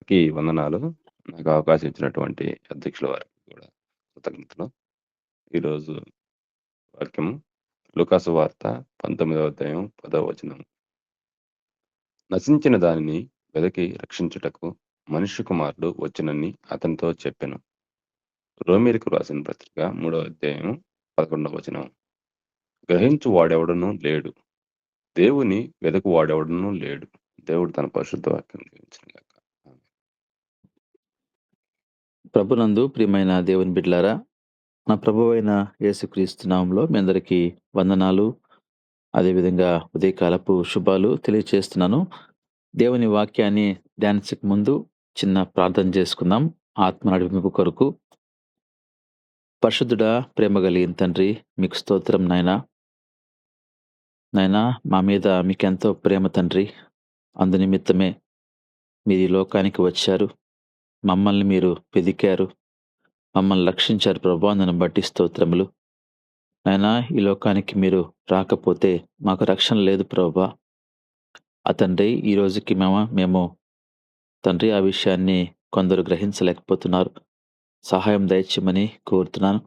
అందరికీ వందనాలు. నాకు అవకాశం ఇచ్చినటువంటి అధ్యక్షుల వారికి కూడా కృతజ్ఞతలు. ఈరోజు వాక్యం లూకాసు వార్త 19వ అధ్యాయం 10వ వచనం. నశించిన దానిని వెదకి రక్షించుటకు మనుష్య కుమారుడు వచ్చునని అతనితో చెప్పెను. రోమీయులకు రాసిన పత్రిక 3వ అధ్యాయం 11వ వచనం. గ్రహించు వాడెవడనూ లేడు. దేవుని వెదకు వాడెవడనూ లేడు. దేవుడు తన పరిశుద్ధ వాక్యం దీవించును గాక. ప్రభునందు ప్రియమైన దేవుని బిడ్డలారా, నా ప్రభువైన యేసుక్రీస్తు నామంలో మీ అందరికీ వందనాలు, అదేవిధంగా ఉదయకాలపు శుభాలు తెలియచేస్తున్నాను. దేవుని వాక్యాన్ని ధ్యానించక ముందు చిన్న ప్రార్థన చేసుకుందాం. ఆత్మ నడిపింపు కొరకు. పరిశుద్ధుడా, ప్రేమ కలిగిన తండ్రి, మీకు స్తోత్రం నాయనా. మా మీద మీకెంతో ప్రేమ తండ్రి. అందు నిమిత్తమే మీరు ఈ లోకానికి వచ్చారు. మమ్మల్ని మీరు వెదికారు, మమ్మల్ని రక్షించారు ప్రభువా. నన్ను బట్టి స్తోత్రములు. నాయనా, ఈ లోకానికి మీరు రాకపోతే మాకు రక్షణ లేదు ప్రభువా. ఆ తండ్రి, ఈ రోజుకి మేము తండ్రి ఆ విషయాన్ని కొందరు గ్రహించలేకపోతున్నారు. సహాయం దయచేయమని కోరుతున్నాను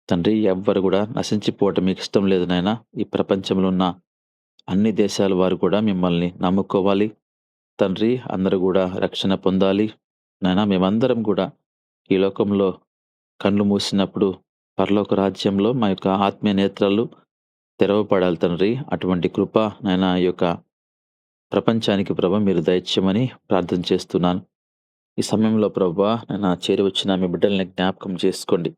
తండ్రి. ఎవ్వరు కూడా నశించిపోవటం మీకు ఇష్టం లేదు నాయనా. ఈ ప్రపంచంలో ఉన్న అన్ని దేశాల వారు కూడా మిమ్మల్ని నమ్ముకోవాలి తండ్రి. అందరూ కూడా రక్షణ పొందాలి నాయనా. మేమందరం కూడా ఈ లోకంలో కళ్ళు మూసినప్పుడు పరలోక రాజ్యంలో మా యొక్క ఆత్మీయ నేత్రాలు తెరవపడాలి తండ్రి. అటువంటి కృప నాయన ఈ యొక్క ప్రపంచానికి ప్రభ మీరు దయచేయమని ప్రార్థన చేస్తున్నాను. ఈ సమయంలో ప్రభా నేను చేరి వచ్చిన మీ బిడ్డల్ని జ్ఞాపకం చేసుకోండి.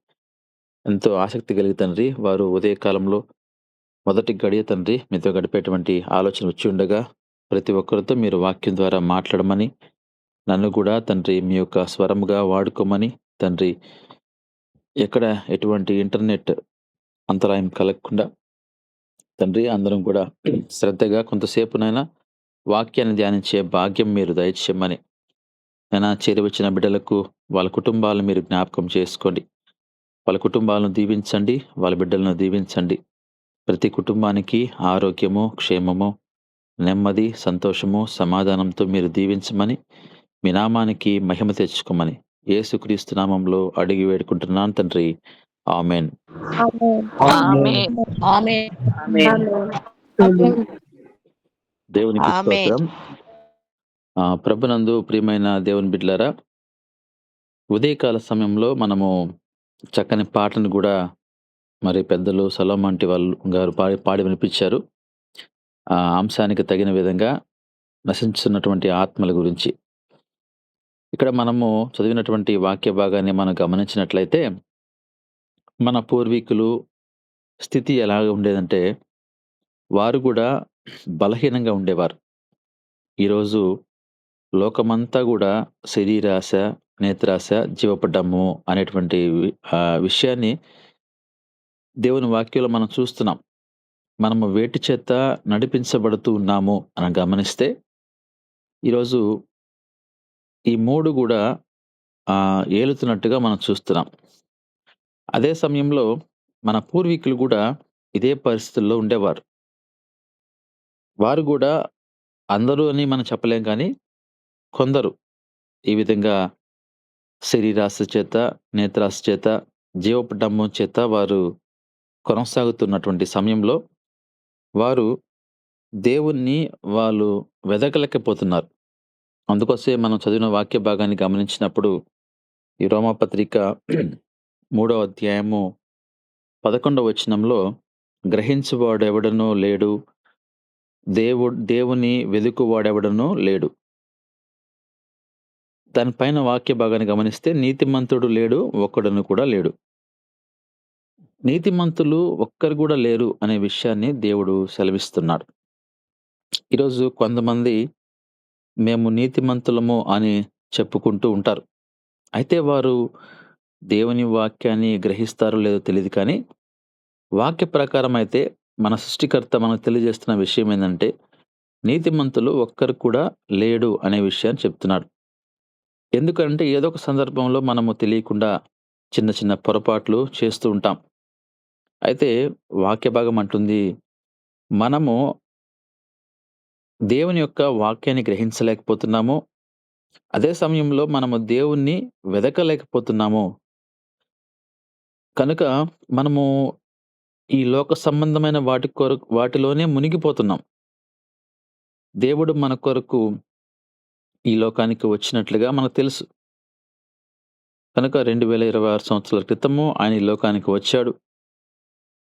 ఎంతో ఆసక్తి కలిగి తండ్రి, వారు ఉదయకాలంలో మొదటి గడియ తండ్రి మీతో గడిపేటువంటి ఆలోచన వచ్చి ఉండగా ప్రతి ఒక్కరితో మీరు వాక్యం ద్వారా మాట్లాడమని, నన్ను కూడా తండ్రి మీ యొక్క స్వరముగా వాడుకోమని తండ్రి. ఎక్కడ ఎటువంటి ఇంటర్నెట్ అంతరాయం కలగకుండా తండ్రి అందరం కూడా శ్రద్ధగా కొంతసేపునైనా వాక్యాన్ని ధ్యానించే భాగ్యం మీరు దయచేయమని నైనా చేరి వచ్చిన బిడ్డలకు వాళ్ళ కుటుంబాలను మీరు జ్ఞాపకం చేసుకోండి. వాళ్ళ కుటుంబాలను దీవించండి, వాళ్ళ బిడ్డలను దీవించండి. ప్రతి కుటుంబానికి ఆరోగ్యము, క్షేమము, నెమ్మది, సంతోషము, సమాధానంతో మీరు దీవించమని, మీ నామానికి మహిమ తెచ్చుకోమని యేసుక్రీస్తు నామంలో అడిగి వేడుకుంటున్నాను తండ్రి. ఆమేన్. దేవునికి స్తోత్రం. ప్రభునందు ప్రియమైన దేవుని బిడ్డలారా, ఉదయకాల సమయంలో మనము చక్కని పాటను కూడా మరి పెద్దలు సొలొమోను వాళ్ళు గారు పాడి వినిపించారు. ఆ అంశానికి తగిన విధంగా నశించుతున్నటువంటి ఆత్మల గురించి. ఇక్కడ మనము చదివినటువంటి వాక్య భాగాన్ని మనం గమనించినట్లయితే, మన పూర్వీకులు స్థితి ఎలాగ ఉండేదంటే, వారు కూడా బలహీనంగా ఉండేవారు. ఈరోజు లోకమంతా కూడా శరీరాశ, నేత్రాశ, జీవపడ్డము అనేటువంటి విషయాన్ని దేవుని వాక్యంలో మనం చూస్తున్నాం. మనము వేటి చేత నడిపించబడుతూ ఉన్నాము అని గమనిస్తే, ఈరోజు ఈ 3 కూడా ఏలుతున్నట్టుగా మనం చూస్తున్నాం. అదే సమయంలో మన పూర్వీకులు కూడా ఇదే పరిస్థితుల్లో ఉండేవారు. వారు కూడా అందరూ అని మనం చెప్పలేం కానీ, కొందరు ఈ విధంగా శరీరాశ చేత, నేత్రాశ చేత, జీవపడ్డము చేత వారు కొనసాగుతున్నటువంటి సమయంలో వారు దేవుణ్ణి వాళ్ళు వెదకలేకపోతున్నారు. అందుకోసమే మనం చదివిన వాక్య భాగాన్ని గమనించినప్పుడు ఈ రోమాపత్రిక 3వ అధ్యాయము 11వ వచనంలో గ్రహించువాడెవడనూ లేడు, దేవుని వెదుకువాడెవడనూ లేడు. దానిపైన వాక్య భాగాన్ని గమనిస్తే నీతిమంతుడు లేడు, ఒక్కడును కూడా లేడు. నీతిమంతులు ఒక్కరు కూడా లేరు అనే విషయాన్ని దేవుడు సెలవిస్తున్నాడు. ఈరోజు కొంతమంది మేము నీతిమంతులము అని చెప్పుకుంటూ ఉంటారు. అయితే వారు దేవుని వాక్యాన్ని గ్రహిస్తారో లేదో తెలియదు కానీ, వాక్య ప్రకారం అయితే మన సృష్టికర్త మనకు తెలియజేస్తున్న విషయం ఏంటంటే, నీతిమంతులు ఒక్కరు కూడా లేడు అనే విషయాన్ని చెప్తున్నాడు. ఎందుకంటే ఏదో ఒక సందర్భంలో మనము తెలియకుండా చిన్న చిన్న పొరపాట్లు చేస్తూ ఉంటాం. అయితే వాక్య భాగం అంటుంది, మనము దేవుని యొక్క వాక్యాన్ని గ్రహించలేకపోతున్నాము. అదే సమయంలో మనము దేవుణ్ణి వెదకలేకపోతున్నాము. కనుక మనము ఈ లోక సంబంధమైన వాటిలోనే మునిగిపోతున్నాం. దేవుడు మన కొరకు ఈ లోకానికి వచ్చినట్లుగా మనకు తెలుసు. కనుక 2026 సంవత్సరాల క్రితము ఆయన ఈ లోకానికి వచ్చాడు.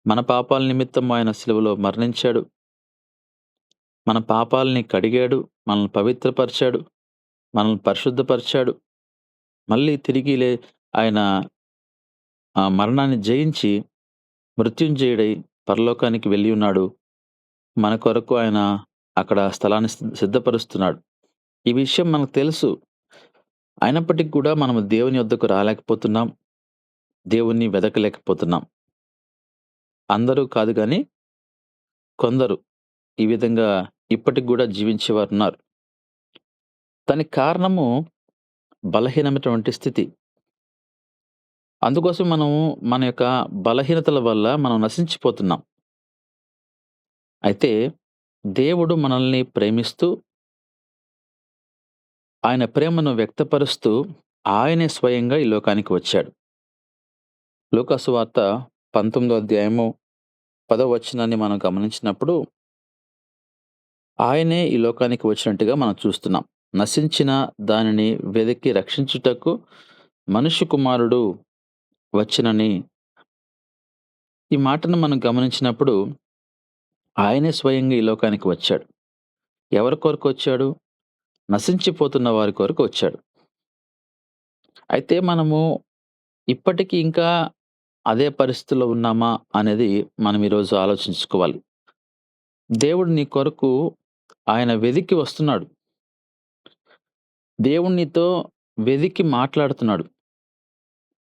మన పాపాల నిమిత్తం ఆయన సిలువలో మరణించాడు. మన పాపాల్ని కడిగాడు. మనల్ని పవిత్రపరిచాడు. మనల్ని పరిశుద్ధపరిచాడు. మళ్ళీ తిరిగి ఆయన ఆ మరణాన్ని జయించి మృత్యుంజయుడై పరలోకానికి వెళ్ళి ఉన్నాడు. మన కొరకు ఆయన అక్కడ స్థలాన్ని సిద్ధపరుస్తున్నాడు. ఈ విషయం మనకు తెలుసు. అయినప్పటికి కూడా మనము దేవుని యొద్దకు రాలేకపోతున్నాం. దేవుణ్ణి వెదకలేకపోతున్నాం. అందరూ కాదు గాని కొందరు ఈ విధంగా ఇప్పటికి గూడా జీవించేవారున్నారు. దానికి కారణము బలహీనమైనటువంటి స్థితి. అందుకోసం మనము మన యొక్క బలహీనతల వల్ల మనం నశించిపోతున్నాం. అయితే దేవుడు మనల్ని ప్రేమిస్తూ, ఆయన ప్రేమను వ్యక్తపరుస్తూ, ఆయనే స్వయంగా ఈ లోకానికి వచ్చాడు. లూకా సువార్త 19వ అధ్యాయము 10వ వచనాన్ని మనం గమనించినప్పుడు, ఆయనే ఈ లోకానికి వచ్చినట్టుగా మనం చూస్తున్నాం. నశించిన దానిని వెదికి రక్షించుటకు మనుష్య కుమారుడు వచ్చెనని ఈ మాటను మనం గమనించినప్పుడు, ఆయనే స్వయంగా ఈ లోకానికి వచ్చాడు. ఎవరి కొరకు వచ్చాడు? నశించిపోతున్న వారి కొరకు వచ్చాడు. అయితే మనము ఇప్పటికి ఇంకా అదే పరిస్థితిలో ఉన్నామా అనేది మనం ఈరోజు ఆలోచించుకోవాలి. దేవుడు నీ కొరకు ఆయన వెదికి వస్తున్నాడు. దేవుడు నీతో వెదికి మాట్లాడుతున్నాడు.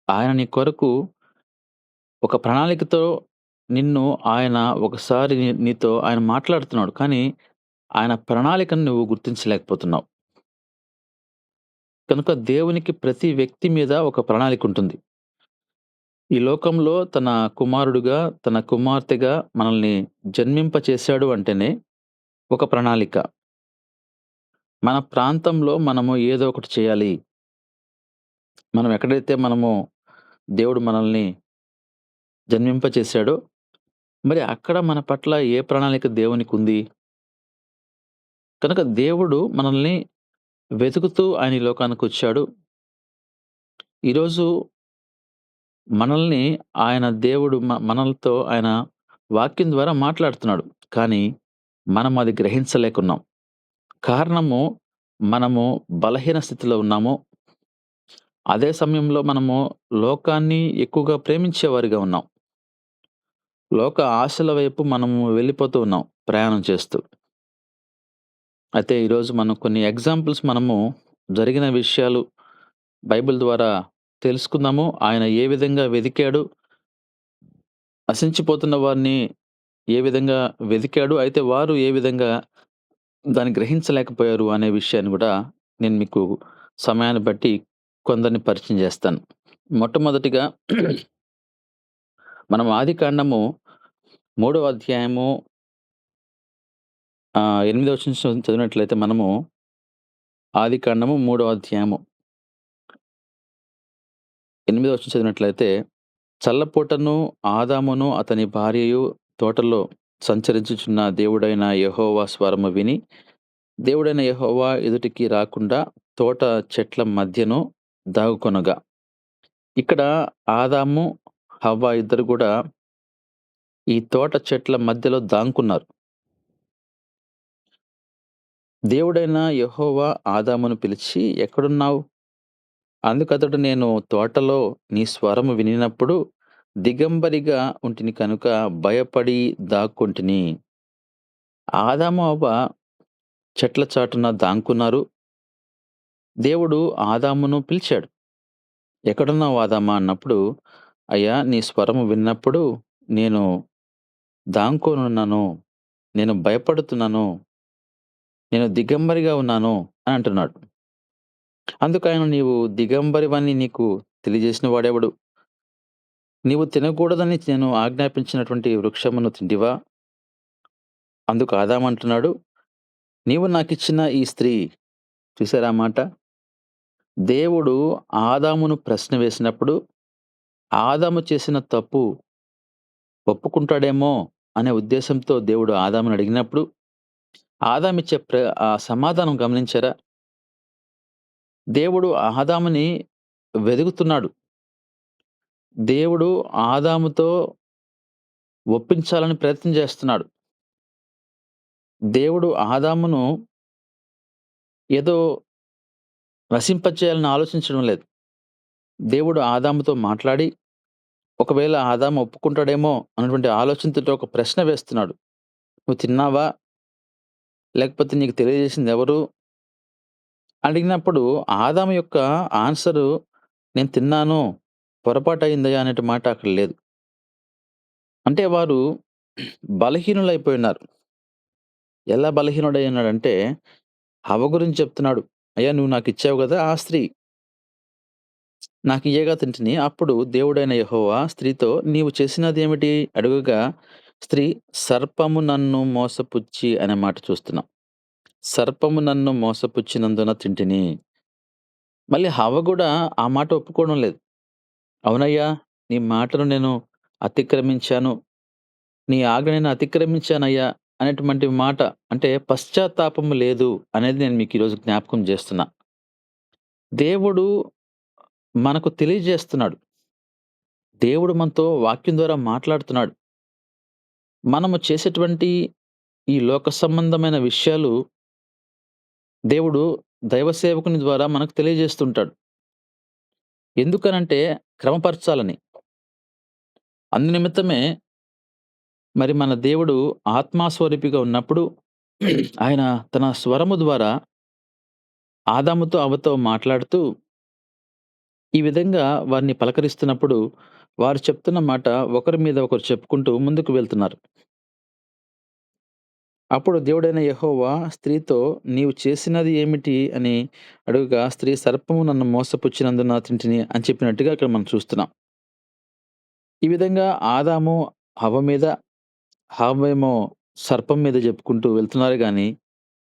ఆయన నీ కొరకు ఒక ప్రణాళికతో నిన్ను ఆయన ఒకసారి నీతో ఆయన మాట్లాడుతున్నాడు. కానీ ఆయన ప్రణాళికను నువ్వు గుర్తించలేకపోతున్నావు. కనుక దేవునికి ప్రతి వ్యక్తి మీద ఒక ప్రణాళిక ఉంటుంది. ఈ లోకంలో తన కుమారుడుగా, తన కుమార్తెగా మనల్ని జన్మింపచేశాడు అంటేనే ఒక ప్రణాళిక. మన ప్రాంతంలో మనము ఏదో ఒకటి చేయాలి. మనం ఎక్కడైతే దేవుడు మనల్ని జన్మింపచేశాడో, మరి అక్కడ మన పట్ల ఏ ప్రణాళిక దేవునికుంది? కనుక దేవుడు మనల్ని వెతుకుతూ ఆయన ఈ లోకానికొచ్చాడు. ఈరోజు మనల్ని ఆయన దేవుడు మనలతో ఆయన వాక్యం ద్వారా మాట్లాడుతున్నాడు. కానీ మనం అది గ్రహించలేకున్నాం. కారణము మనము బలహీన స్థితిలో ఉన్నాము. అదే సమయంలో మనము లోకాన్ని ఎక్కువగా ప్రేమించేవారిగా ఉన్నాం. లోక ఆశల వైపు మనము వెళ్ళిపోతూ ఉన్నాం ప్రయాణం చేస్తూ. అయితే ఈరోజు మనం కొన్ని ఎగ్జాంపుల్స్ జరిగిన విషయాలు బైబిల్ ద్వారా తెలుసుకుందాము. ఆయన ఏ విధంగా వెదికాడు, నశించిపోతున్న వారిని ఏ విధంగా వెదికాడు, అయితే వారు ఏ విధంగా దాన్ని గ్రహించలేకపోయారు అనే విషయాన్ని గూడా నేను మీకు సమయాన్ని బట్టి కొందరిని పరిచయం చేస్తాను. మొట్టమొదటిగా మనం ఆదికాండము 3వ అధ్యాయము 8వ వచనం చదివినట్లయితే ఆదికాండము 3వ అధ్యాయము 8వ వచనం చదివినట్లయితే, చల్లపూటను ఆదామును అతని భార్యయు తోటలో సంచరించుచున్న దేవుడైన యెహోవా స్వరము విని, దేవుడైన యెహోవా ఎదుటికి రాకుండా తోట చెట్ల మధ్యను దాగుకొనగా. ఇక్కడ ఆదాము, హవ్వ ఇద్దరు గూడా ఈ తోట చెట్ల మధ్యలో దాంకున్నారు. దేవుడైన యెహోవా ఆదామును పిలిచి, ఎక్కడున్నావు? అందుకతడు, నేను తోటలో నీ స్వరము వినినప్పుడు దిగంబరిగా ఉంటిని కనుక భయపడి దాక్కొంటిని. ఆదాము, అవ్వ చెట్ల చాటున దాంకున్నారు. దేవుడు ఆదామును పిలిచాడు. ఎక్కడున్నావు ఆదామా అన్నప్పుడు, అయ్యా నీ స్వరము విన్నప్పుడు నేను దాంకోనున్నాను. నేను భయపడుతున్నాను. నేను దిగంబరిగా ఉన్నాను అని అంటున్నాడు. అందుకాయన, నీవు దిగంబరివని నీకు తెలియజేసిన వాడెవడు? నీవు తినకూడదని నేను ఆజ్ఞాపించినటువంటి వృక్షమును తింటివా? అందుకు ఆదాము అంటున్నాడు, నీవు నాకిచ్చిన ఈ స్త్రీ, చూసారా మాట? దేవుడు ఆదామును ప్రశ్న వేసినప్పుడు, ఆదాము చేసిన తప్పు ఒప్పుకుంటాడేమో అనే ఉద్దేశంతో దేవుడు ఆదాముని అడిగినప్పుడు, ఆదామిచ్చే సమాధానం గమనించారా? దేవుడు ఆదాముని వెదుకుతున్నాడు. దేవుడు ఆదాముతో ఒప్పించాలని ప్రయత్నం చేస్తున్నాడు. దేవుడు ఆదామును ఏదో నశింపచేయాలని ఆలోచించడం లేదు. దేవుడు ఆదాముతో మాట్లాడి, ఒకవేళ ఆదాము ఒప్పుకుంటాడేమో అన్నటువంటి ఆలోచనతోటి ఒక ప్రశ్న వేస్తున్నాడు. "నువ్వు తిన్నావా? లేకపోతే నీకు తెలియజేసింది ఎవరు?" అడిగినప్పుడు ఆదాము యొక్క ఆన్సరు, "నేను తిన్నాను. పొరపాటయిందయ్యా" అనేటి మాట అక్కడ లేదు. అంటే వారు బలహీనులైపోయున్నారు. ఎలా బలహీనుడయ్యున్నాడంటే, హవ్వ గురించి చెప్తున్నాడు. "అయ్యా! నువ్వు నాకిచ్చావు గదా! ఆ స్త్రీ. నాకియ్యగా తింటిని." అప్పుడు దేవుడైన యెహోవా స్త్రీతో, "నీవు చేసినదేమిటి?" అడుగగా, స్త్రీ "సర్పము నన్ను మోసపుచ్చి" అనే మాట చూస్తున్నాం. "సర్పము నన్ను మోసపుచ్చినందున తింటిని." మళ్ళీ హవ్వ గూడా ఆ మాట ఒప్పుకోవడం లేదు. "అవునయ్యా! నీ మాటను నేను అతిక్రమించాను. నీ ఆజ్ఞ నేను అతిక్రమించానయ్యా" అనేటువంటి మాట, అంటే పశ్చాత్తాపము లేదు అనేది నేను మీకు ఈరోజు జ్ఞాపకం చేస్తున్నా. దేవుడు మనకు తెలియజేస్తున్నాడు. దేవుడు మనతో వాక్యం ద్వారా మాట్లాడుతున్నాడు. మనము చేసేటువంటి ఈ లోక సంబంధమైన విషయాలు దేవుడు దైవ సేవకుని ద్వారా మనకు తెలియజేస్తుంటాడు. ఎందుకనంటే క్రమపరచాలని. అందునిమిత్తమే మరి మన దేవుడు ఆత్మస్వరూపిగా ఉన్నప్పుడు ఆయన తన స్వరము ద్వారా ఆదాముతో, అవ్వతో మాట్లాడుతూ ఈ విధంగా వారిని పలకరిస్తున్నప్పుడు వారు చెప్తున్న మాట ఒకరి మీద ఒకరు చెప్పుకుంటూ ముందుకు వెళ్తున్నారు. అప్పుడు దేవుడైన యెహోవా స్త్రీతో, "నీవు చేసినది ఏమిటి?" అని అడుగగా, స్త్రీ "సర్పము నన్ను మోసపుచ్చినందున తింటిని" అని చెప్పినట్టుగా ఇక్కడ మనం చూస్తున్నాం. ఈ విధంగా ఆదాము హవ్వ మీద, హవ్వేమో సర్పం మీద చెప్పుకుంటూ వెళ్తున్నారు గానీ,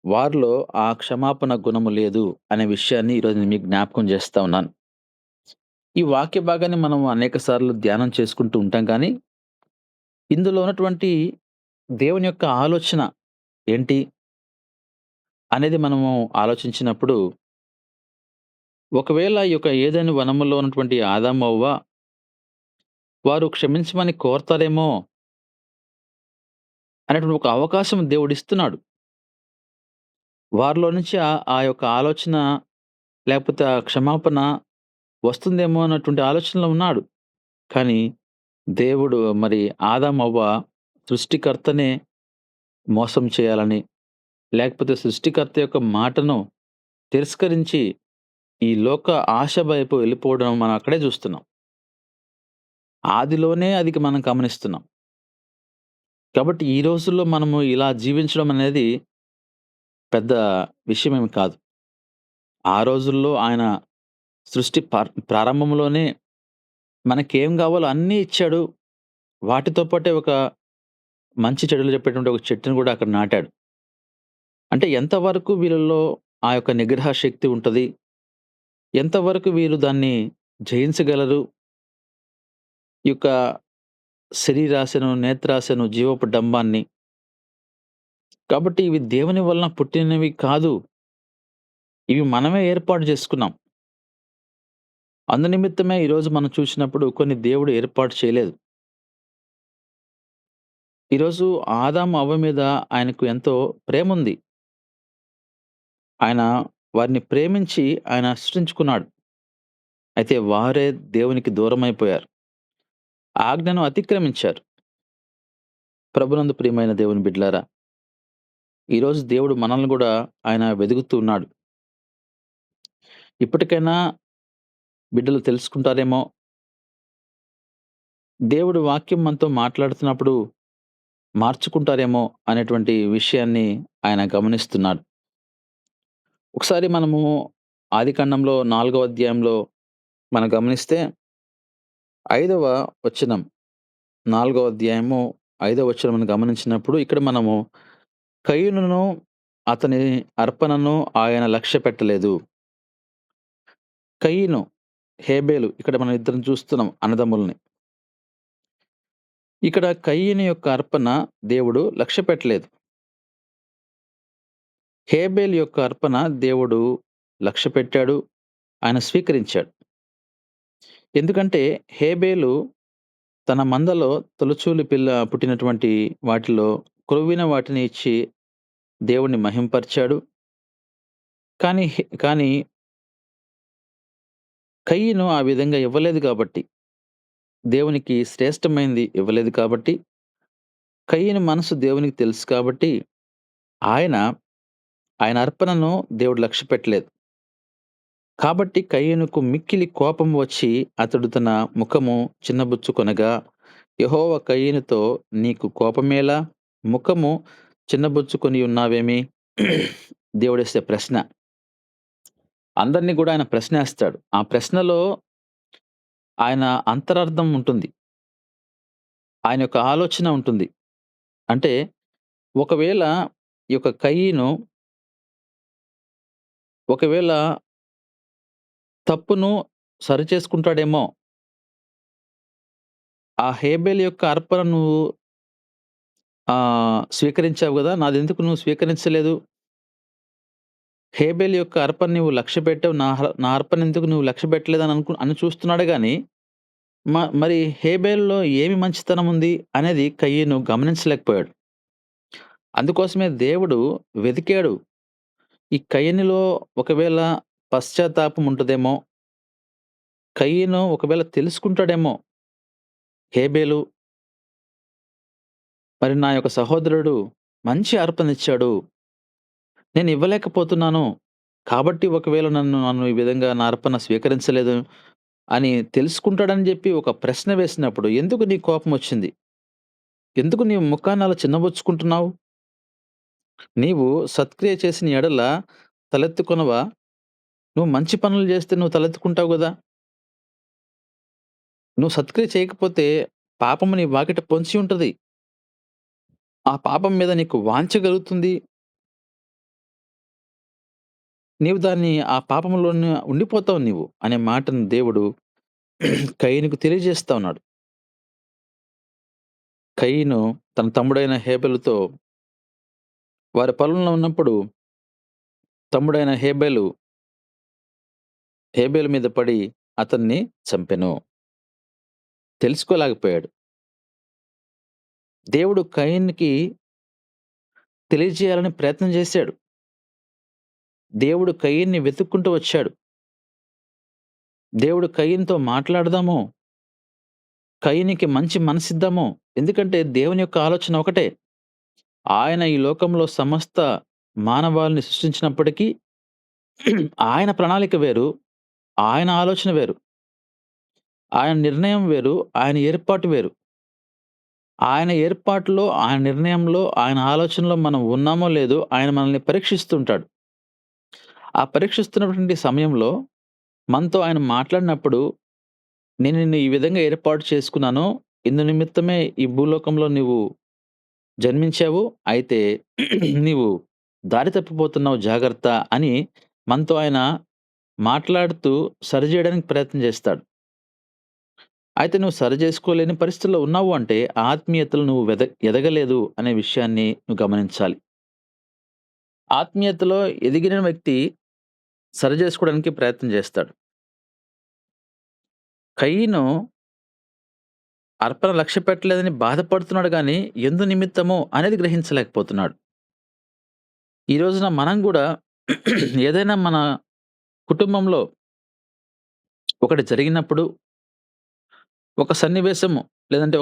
వారిలో ఆ క్షమాపణ గుణము లేదు అనే విషయాన్ని ఈరోజు నేను మీకు జ్ఞాపకం చేస్తా ఉన్నాను. ఈ వాక్య భాగాన్ని మనం అనేక సార్లు ధ్యానం చేసుకుంటూ ఉంటాం కానీ, ఇందులో ఉన్నటువంటి దేవుని యొక్క ఆలోచన ఏంటి అనేది మనము ఆలోచించినప్పుడు, ఒకవేళ ఈ యొక్క ఏదెను వనములో ఉన్నటువంటి ఆదాము, అవ్వ వారు క్షమించమని కోరతారేమో అనేటువంటి ఒక అవకాశం దేవుడిస్తున్నాడు. వారిలో నుంచి ఆ యొక్క ఆలోచన, లేకపోతే ఆ క్షమాపణ వస్తుందేమో అన్నటువంటి ఆలోచనలో ఉన్నాడు. కానీ దేవుడు మరి ఆదాము, అవ్వ సృష్టికర్తనే మోసం చేయాలని, లేకపోతే సృష్టికర్త యొక్క మాటను తిరస్కరించి ఈ లోక ఆశ వైపు వెళ్ళిపోవడం మనం అక్కడే చూస్తున్నాం. ఆదిలోనే అది మనం గమనిస్తున్నాం. కాబట్టి ఈ రోజుల్లో మనము ఇలా జీవించడం అనేది పెద్ద విషయమేమి కాదు. ఆ రోజుల్లో ఆయన సృష్టి ప్రారంభంలోనే మనకేం గావాలో అన్నీ ఇచ్చాడు. వాటితో పాటే ఒక మంచి చెడులు చెప్పేటువంటి ఒక చెట్టుని గూడా అక్కడ నాటాడు. అంటే ఎంతవరకు వీళ్ళలో ఆ యొక్క నిగ్రహ శక్తి ఉంటది? ఎంతవరకు వీరు దాన్ని జయించగలరు? ఈ యొక్క శరీరాశను, నేత్రాశను, జీవపు డంబాన్ని. కాబట్టి ఇవి దేవుని వలన పుట్టినవి కాదు. ఇవి మనమే ఏర్పాటు చేసుకున్నాం. అందునిమిత్తమే ఈరోజు మనం చూసినప్పుడు కొన్ని దేవుడు ఏర్పాటు చేయలేదు. ఈరోజు ఆదాము, అవ్వ మీద ఆయనకు ఎంతో ప్రేముంది. ఆయన వారిని ప్రేమించి ఆయన సృష్టించుకున్నాడు. అయితే వారే దేవునికి దూరమైపోయారు. ఆజ్ఞను అతిక్రమించారు. ప్రభునందు ప్రియమైన దేవుని బిడ్డలారా, ఈరోజు దేవుడు మనల్ని గూడా ఆయన వెదుకుతూ ఉన్నాడు. ఇప్పటికైనా బిడ్డలు తెలుసుకుంటారేమో, దేవుడు వాక్యం మనతో మాట్లాడుతున్నప్పుడు మార్చుకుంటారేమో అనేటువంటి విషయాన్ని ఆయన గమనిస్తున్నాడు. ఒకసారి మనము ఆదికాండంలో 4వ అధ్యాయంలో మనం గమనిస్తే 5వ వచనం, 4వ అధ్యాయము 5వ వచనమును గమనించినప్పుడు ఇక్కడ మనము కయీనును అతని అర్పణను ఆయన లక్ష్యపెట్టలేదు. కయీను, హేబేలు ఇక్కడ మనం ఇద్దరిని చూస్తున్నాం అన్నదమ్ముల్ని. ఇక్కడ కయీను యొక్క అర్పణ దేవుడు లక్ష్యపెట్టలేదు. హేబేలు యొక్క అర్పణ దేవుడు లక్ష్యపెట్టాడు. ఆయన స్వీకరించాడు. ఎందుకంటే హేబేలు తన మందలో తొలిచూలు పుట్టినటువంటి వాటిలో క్రొవ్విన వాటిని ఇచ్చి దేవుణ్ణి మహింపరిచాడు. కానీ కయీను ఆ విధంగా ఇవ్వలేదు కాబట్టి, దేవునికి శ్రేష్టమైంది ఇవ్వలేదు కాబట్టి, కయీను మనసు దేవునికి తెలుసు కాబట్టి, ఆయన, ఆయన అర్పణను దేవుడు లక్ష్యపెట్టలేదు. కాబట్టి కయీనుకు మిక్కిలి కోపం వచ్చి అతడు తన ముఖము చిన్నబుచ్చుకొనగా, యెహోవా కయీనుతో, నీకు కోపమేలా? ముఖము చిన్నబుచ్చుకొని ఉన్నావేమి? దేవుడేసే ప్రశ్న. అందరిని గూడా ఆయన ప్రశ్నేస్తాడు. ఆ ప్రశ్నలో ఆయన అంతరార్థం ఉంటుంది. ఆయన యొక్క ఆలోచన ఉంటుంది. అంటే ఒకవేళ ఈ యొక్క కయీను ఒకవేళ తప్పును సరిచేసుకుంటాడేమో! ఆ హేబేలు యొక్క అర్పణ నువ్వు స్వీకరించావు గదా! నాదెందుకు నువ్వు స్వీకరించలేదు? హేబేలు యొక్క అర్పణ నువ్వు లక్ష్యపెట్టావు. నా అర్పణ ఎందుకు నువ్వు లక్ష్యపెట్టలేదని అని చూస్తున్నాడు గానీ, మరి హేబేలులో ఏమి మంచితనం ఉంది అనేది కయీను గమనించలేకపోయాడు. అందుకోసమే దేవుడు వెతికాడు. ఈ కయీనులో ఒకవేళ పశ్చాత్తాపం ఉంటదేమో! కయీను ఒకవేళ తెలుసుకుంటాడేమో! హేబేలు మరి నా యొక్క సహోదరుడు మంచి అర్పణిచ్చాడు. నేను ఇవ్వలేకపోతున్నాను. కాబట్టి ఒకవేళ నన్ను ఈ విధంగా నా అర్పణ స్వీకరించలేదు అని తెలుసుకుంటాడని జెప్పి ఒక ప్రశ్న వేసినప్పుడు ఎందుకు నీకు కోపమొచ్చింది? ఎందుకు నీవు ముఖాన్ని అలా చిన్నబుచ్చుకుంటున్నావు? నీవు సత్క్రియ చేసిన ఎడల తలెత్తుకొనవా? నువ్వు మంచి పనులు జేస్తే నువ్వు తలెత్తుకుంటావు గదా! నువ్వు సత్క్రియ చేయకపోతే పాపము నీ వాకిట పొంచి ఉంటది. ఆ పాపం మీద నీకు వాంఛ కలుగుతుంది. నీవు ఆ పాపంలోనే ఉండిపోతావు నీవు అనే మాటను దేవుడు కయీనుకు తెలియజేస్తా ఉన్నాడు. కయీను తన తమ్ముడైన హేబెలుతో వారి పొలంలో ఉన్నప్పుడు తమ్ముడైన హేబేలు మీద పడి అతన్ని చంపెను. తెలుసుకోలేకపోయాడు. దేవుడు కయీనుకి తెలియజేయాలని ప్రయత్నం చేశాడు. దేవుడు కయీన్ని వెతుక్కుంటూ వచ్చాడు. దేవుడు కయీనుతో మాట్లాడదాము. కయీనుకి మంచి మనసిద్దాము. ఎందుకంటే దేవుని యొక్క ఆలోచన ఒకటే. ఆయన ఈ లోకంలో సమస్త మానవాళిని సృష్టించినప్పటికీ ఆయన ప్రణాళిక వేరు. ఆయన ఆలోచన వేరు. ఆయన నిర్ణయం వేరు. ఆయన ఏర్పాటు వేరు. ఆయన ఏర్పాటులో, ఆయన నిర్ణయంలో, ఆయన ఆలోచనలో మనం ఉన్నామో లేదో ఆయన మనల్ని పరీక్షిస్తుంటాడు. ఆ పరీక్షిస్తున్నటువంటి సమయంలో మనతో ఆయన మాట్లాడినప్పుడు, నేను నిన్ను ఈ విధంగా ఏర్పాటు చేసుకున్నాను. ఇందు నిమిత్తమే ఈ భూలోకంలో నువ్వు జన్మించావు. అయితే నీవు దారి తప్పిపోతున్నావు జాగ్రత్త అని మనతో ఆయన మాట్లాడుతూ సరిజేయడానికి ప్రయత్నం చేస్తాడు. అయితే నువ్వు సరిజేసుకోలేని పరిస్థితిలో ఉన్నావు అంటే ఆత్మీయతలో నువ్వు ఎదగలేదు అనే విషయాన్ని నువ్వు గమనించాలి. ఆత్మీయతలో ఎదిగిన వ్యక్తి సరిజేసుకోవడానికి ప్రయత్నం చేస్తాడు. కయీను అర్పణ లక్ష్యపెట్టలేదని బాధపడుతున్నాడు గానీ, ఎందు నిమిత్తమో అనేది గ్రహించలేకపోతున్నాడు. ఈ రోజున మనం గూడా ఏదైనా మన కుటుంబంలో ఒకటి జరిగినప్పుడు, ఒక సన్నివేశము లేదంటే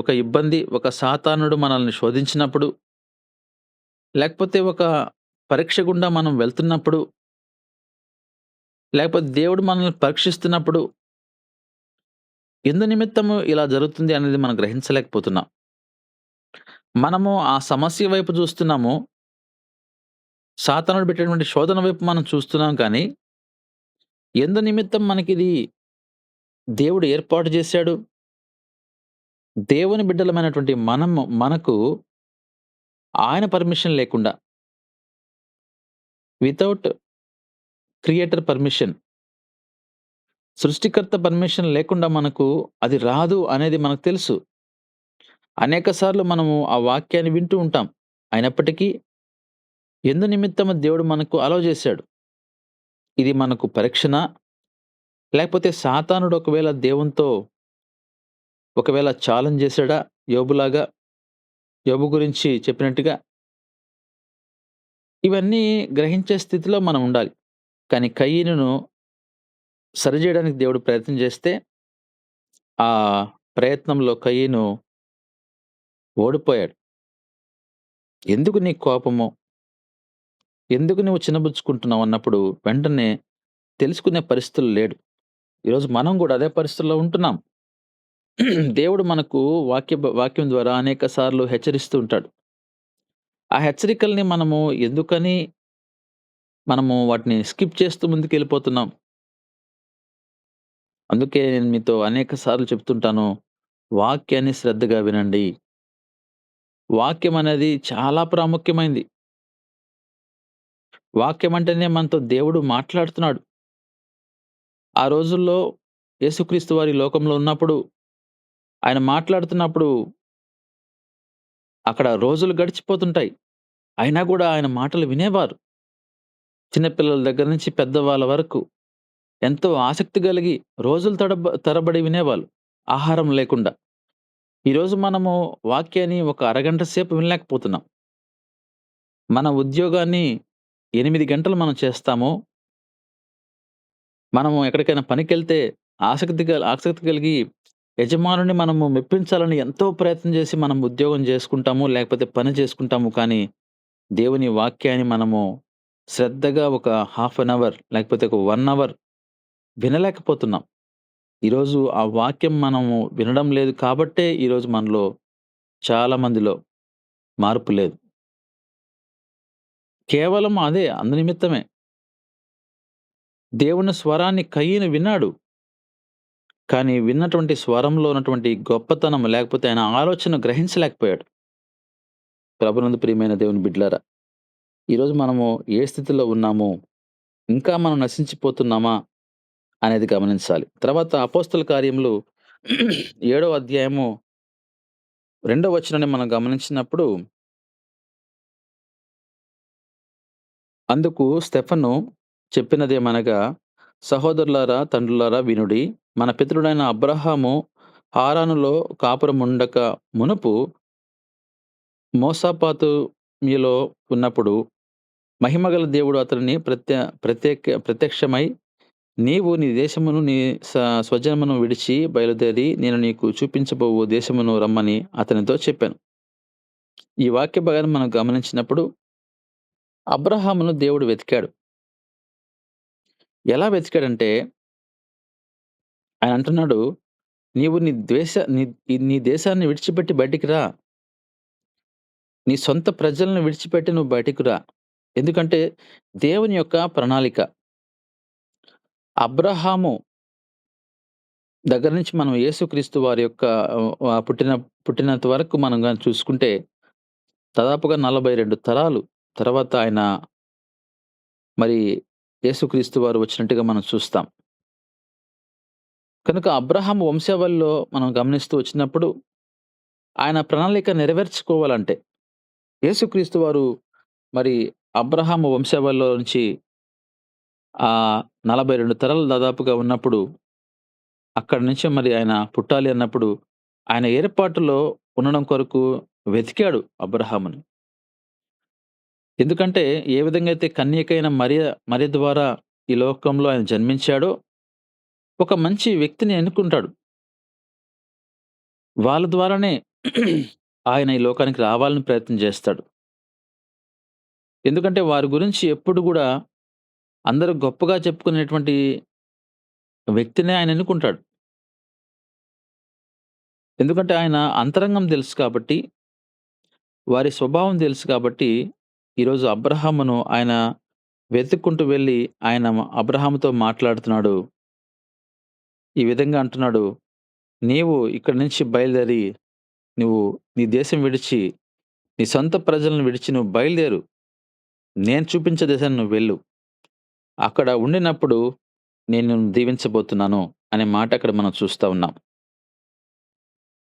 ఒక ఇబ్బంది, ఒక సాతానుడు మనల్ని శోధించినప్పుడు, లేకపోతే ఒక పరీక్ష గుండా మనం వెళ్తున్నప్పుడు, లేకపోతే దేవుడు మనల్ని పరీక్షిస్తున్నప్పుడు, ఎందు నిమిత్తము ఇలా జరుగుతుంది అనేది మనం గ్రహించలేకపోతున్నాం. మనము ఆ సమస్య వైపు చూస్తున్నాము. సాతానుడు పెట్టినటువంటి శోధన వైపు మనం చూస్తున్నాం కానీ, ఎందు నిమిత్తం మనకిది దేవుడు ఏర్పాటు చేశాడు. దేవుని బిడ్డలమైనటువంటి మనకు ఆయన పర్మిషన్ లేకుండా వితౌట్ క్రియేటర్ పర్మిషన్ సృష్టికర్త పర్మిషన్ లేకుండా మనకు అది రాదు అనేది మనకు తెలుసు. అనేక సార్లు మనము ఆ వాక్యాన్ని వింటూ ఉంటాం. అయినప్పటికీ ఎందు నిమిత్తము దేవుడు మనకు అలౌ చేశాడు. ఇది మనకు పరీక్షనా? లేకపోతే సాతానుడు ఒకవేళ దేవునితో ఒకవేళ ఛాలెంజ్ చేసాడా? యోబులాగా, యోబు గురించి చెప్పినట్టుగా? ఇవన్నీ గ్రహించే స్థితిలో మనం ఉండాలి. కానీ కయీనును సరిజేయడానికి దేవుడు ప్రయత్నం చేస్తే, ఆ ప్రయత్నంలో కయీను ఓడిపోయాడు. ఎందుకు నీకు కోపము? ఎందుకు నువ్వు చిన్నబుచ్చుకుంటున్నావు అన్నప్పుడు వెంటనే తెలుసుకునే పరిస్థితుల్లో లేడు. ఈరోజు మనం గూడా అదే పరిస్థితుల్లో ఉంటున్నాం. దేవుడు మనకు వాక్యం ద్వారా అనేక సార్లు హెచ్చరిస్తూ ఉంటాడు. ఆ హెచ్చరికల్ని మనము వాటిని స్కిప్ చేస్తూ ముందుకెళ్ళిపోతున్నాం. అందుకే నేను మీతో అనేక సార్లు చెప్తుంటాను. వాక్యాన్ని శ్రద్ధగా వినండి. వాక్యం అనేది చాలా ప్రాముఖ్యమైంది. వాక్యం అంటేనే మనతో దేవుడు మాట్లాడుతున్నాడు. ఆ రోజుల్లో యేసుక్రీస్తు వారు ఈ లోకంలో ఉన్నప్పుడు, ఆయన మాట్లాడుతున్నప్పుడు అక్కడ రోజులు గడిచిపోతుంటాయి. అయినా గూడా ఆయన మాటలు వినేవారు. చిన్న పిల్లల దగ్గర నుంచి పెద్దవాళ్ళ వరకు ఎంతో ఆసక్తి కలిగి రోజులు తరబడి వినేవాళ్ళు. ఆహారం లేకుండా. ఈరోజు మనము వాక్యాన్ని ఒక అరగంట సేపు వినలేకపోతున్నాం. మన ఉద్యోగాన్ని 8 గంటలు మనం చేస్తాము. మనము ఎక్కడికైనా పనికెళ్తే ఆసక్తి కలిగి యజమానుని మనము మెప్పించాలని ఎంతో ప్రయత్నం చేసి మనం ఉద్యోగం చేసుకుంటాము. లేకపోతే పని చేసుకుంటాము. కానీ దేవుని వాక్యాన్ని మనము శ్రద్ధగా ఒక హాఫ్ అన్ అవర్ లేకపోతే ఒక 1 అవర్ వినలేకపోతున్నాం. ఈరోజు ఆ వాక్యం మనము వినడం లేదు కాబట్టే ఈరోజు మనలో చాలా మందిలో మార్పు లేదు. కేవలం అదే అందునిమిత్తమే. దేవుని స్వరాన్ని కయీను విన్నాడు. కానీ విన్నటువంటి స్వరంలో ఉన్నటువంటి గొప్పతనం లేకపోతే ఆయన ఆలోచన గ్రహించలేకపోయాడు. ప్రభునందు ప్రియమైన దేవుని బిడ్డలారా, ఈరోజు మనము ఏ స్థితిలో ఉన్నామో, ఇంకా మనం నశించిపోతున్నామా అనేది గమనించాలి. తర్వాత అపోస్తల కార్యములు 7వ అధ్యాయము 2వ వచనాన్ని మనం గమనించినప్పుడు, అందుకు స్టెఫను చెప్పినదేమనగా, సహోదరులారా, తండ్రులారా వినుడి. మన పితరుడైన అబ్రహాము హారానులో కాపురముండక మునుపు మోసాపాతుమిలో ఉన్నప్పుడు మహిమగల దేవుడు అతనిని ప్రత్యక్షమై, నీవు నీ దేశమును నీ స్వజనమును విడిచి బయలుదేరి నేను నీకు చూపించబోవు దేశమును రమ్మని అతనితో చెప్పాను. ఈ వాక్య భాగాన్ని మనం గమనించినప్పుడు అబ్రహామును దేవుడు వెతికాడు. ఎలా వెతికాడంటే ఆయన అంటున్నాడు, నీవు నీ దేశాన్ని విడిచిపెట్టి బయటికి రా. నీ సొంత ప్రజలను విడిచిపెట్టి నువ్వు బయటికి రా. ఎందుకంటే దేవుని యొక్క ప్రణాళిక. అబ్రహాము దగ్గర నుంచి మనం యేసుక్రీస్తు వారి యొక్క పుట్టినంత వరకు మనం గాని చూసుకుంటే దాదాపుగా 42 తరాలు తర్వాత ఆయన మరి యేసుక్రీస్తు వారు వచ్చినట్టుగా మనం చూస్తాం. కనుక అబ్రహాము వంశావళిలో మనం గమనిస్తూ వచ్చినప్పుడు ఆయన ప్రణాళిక నెరవేర్చుకోవాలంటే యేసుక్రీస్తు వారు మరి అబ్రహాము వంశావళిలో నుంచి 42 తరాలు దాదాపుగా ఉన్నప్పుడు అక్కడి నుంచి మరి ఆయన పుట్టాలి అన్నప్పుడు ఆయన ఏర్పాటులో ఉండడం కొరకు వెతికాడు అబ్రహాముని. ఎందుకంటే ఏ విధంగా అయితే కన్యకైన మరియ ద్వారా ఈ లోకంలో ఆయన జన్మించాడో ఒక మంచి వ్యక్తిని ఎన్నుకుంటాడు. వాళ్ళ ద్వారానే ఆయన ఈ లోకానికి రావాలని ప్రయత్నం చేస్తాడు. ఎందుకంటే వారి గురించి ఎప్పుడు గూడా అందరూ గొప్పగా చెప్పుకునేటువంటి వ్యక్తినే ఆయన ఎన్నుకుంటాడు. ఎందుకంటే ఆయన అంతరంగం తెలుసు కాబట్టి, వారి స్వభావం తెలుసు కాబట్టి, ఈరోజు అబ్రహామును ఆయన వెతుక్కుంటూ వెళ్లి ఆయన అబ్రహాముతో మాట్లాడుతున్నాడు. ఈ విధంగా అంటున్నాడు, నీవు ఇక్కడి నుంచి బయలుదేరి నువ్వు నీ దేశం విడిచి, నీ సొంత ప్రజలను విడిచి నువ్వు బయలుదేరు. నేను చూపించే దేశానికి నువ్వు వెళ్ళు. అక్కడ ఉండినప్పుడు నేను నిన్ను దీవించబోతున్నాను అనే మాట అక్కడ మనం చూస్తా ఉన్నాం.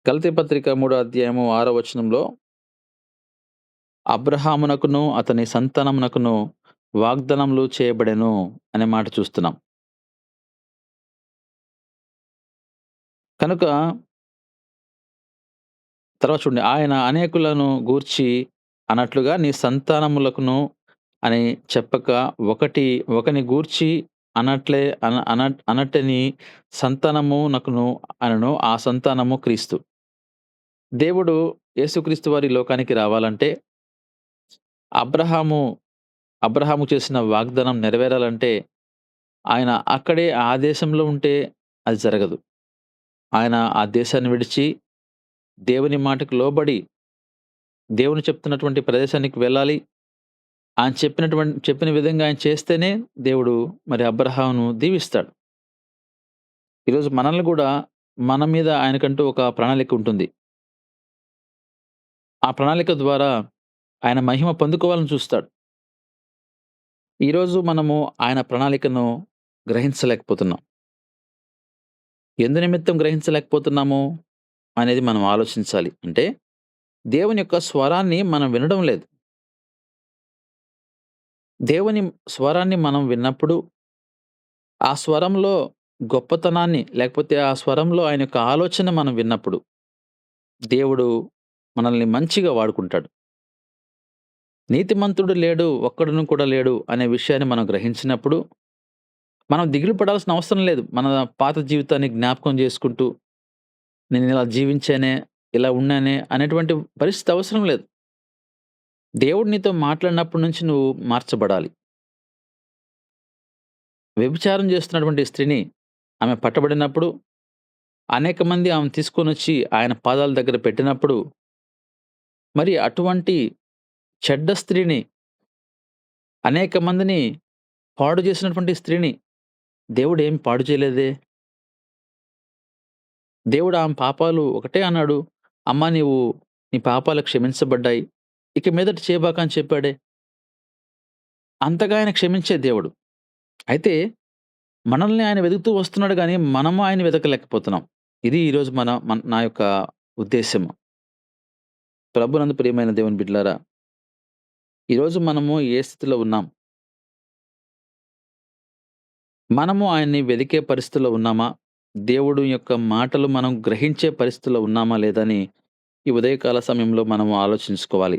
గలతీ పత్రిక 3 అధ్యాయము 6 వచనంలో అబ్రహామునకును, అతని సంతానమునకును వాగ్దానములు చేయబడెను అనే మాట చూస్తున్నాం. కనుక తర్వాత చూడండి. ఆయన అనేకులను గూర్చి అన్నట్లుగా నీ సంతానములకును అని చెప్పక ఒకని గూర్చి అనట్లే అనట్టని సంతానమునకును అనెను. ఆ సంతానము క్రీస్తు. దేవుడు యేసుక్రీస్తు వారు ఈ లోకానికి రావాలంటే అబ్రహాము అబ్రహాము చేసిన వాగ్దానం నెరవేరాలంటే ఆయన అక్కడే ఆ దేశంలో ఉంటే అది జరగదు. ఆయన ఆ దేశాన్ని విడిచి దేవుని మాటకు లోబడి దేవుని చెప్తున్నటువంటి ప్రదేశానికి వెళ్ళాలి. ఆయన చెప్పిన విధంగా ఆయన చేస్తేనే దేవుడు మరి అబ్రహామును దీవిస్తాడు. ఈరోజు మనల్ని గూడా మన మీద ఆయనకంటూ ఒక ప్రణాళిక ఉంటుంది. ఆ ప్రణాళిక ద్వారా ఆయన మహిమ పొందుకోవాలని చూస్తాడు. ఈరోజు మనము ఆయన ప్రణాళికను గ్రహించలేకపోతున్నాం. ఎందు నిమిత్తం గ్రహించలేకపోతున్నాము అనేది మనం ఆలోచించాలి. అంటే దేవుని యొక్క స్వరాన్ని మనం వినడం లేదు. దేవుని స్వరాన్ని మనం విన్నప్పుడు ఆ స్వరంలో గొప్పతనాన్ని లేకపోతే ఆ స్వరంలో ఆయన యొక్క ఆలోచన మనం విన్నప్పుడు దేవుడు మనల్ని మంచిగా వాడుకుంటాడు. నీతిమంతుడు లేడు, ఒక్కడును కూడా లేడు అనే విషయాన్ని మనం గ్రహించినప్పుడు మనం దిగులు పడాల్సిన అవసరం లేదు. మన పాత జీవితాన్ని జ్ఞాపకం చేసుకుంటూ నేనిలా జీవించానే, ఇలా ఉన్నానే అనేటువంటి పరిస్థితి అవసరం లేదు. దేవుడు నీతో మాట్లాడినప్పటి నుంచి నువ్వు మార్చబడాలి. వ్యభిచారం చేస్తున్నటువంటి స్త్రీని ఆమె పట్టబడినప్పుడు అనేక మంది ఆమెను తీసుకొనొచ్చి ఆయన పాదాల దగ్గర పెట్టినప్పుడు మరి అటువంటి చెడ్డ స్త్రీని, అనేక మందిని పాడు చేసినటువంటి స్త్రీని దేవుడేం పాడు చేయలేదే. దేవుడు ఆమె పాపాలు ఒకటే అన్నాడు. అమ్మా నీ పాపాలు క్షమించబడ్డాయి. ఇక మీదట చేయబాక అని చెప్పాడే. అంతగా ఆయన క్షమించే దేవుడు. అయితే మనల్ని ఆయన వెతుకుతూ వస్తున్నాడు గానీ, మనము ఆయన వెతకలేకపోతున్నాం. ఇది ఈరోజు నా యొక్క ఉద్దేశ్యము. ప్రభునందు ప్రియమైన దేవుని బిడ్డలారా, ఈరోజు మనము ఏ స్థితిలో ఉన్నాం? మనము ఆయన్ని వెదికే పరిస్థితిలో ఉన్నామా? దేవుడు యొక్క మాటలు మనం గ్రహించే పరిస్థితిలో ఉన్నామా లేదా అని ఈ ఉదయకాల సమయంలో మనము ఆలోచించుకోవాలి.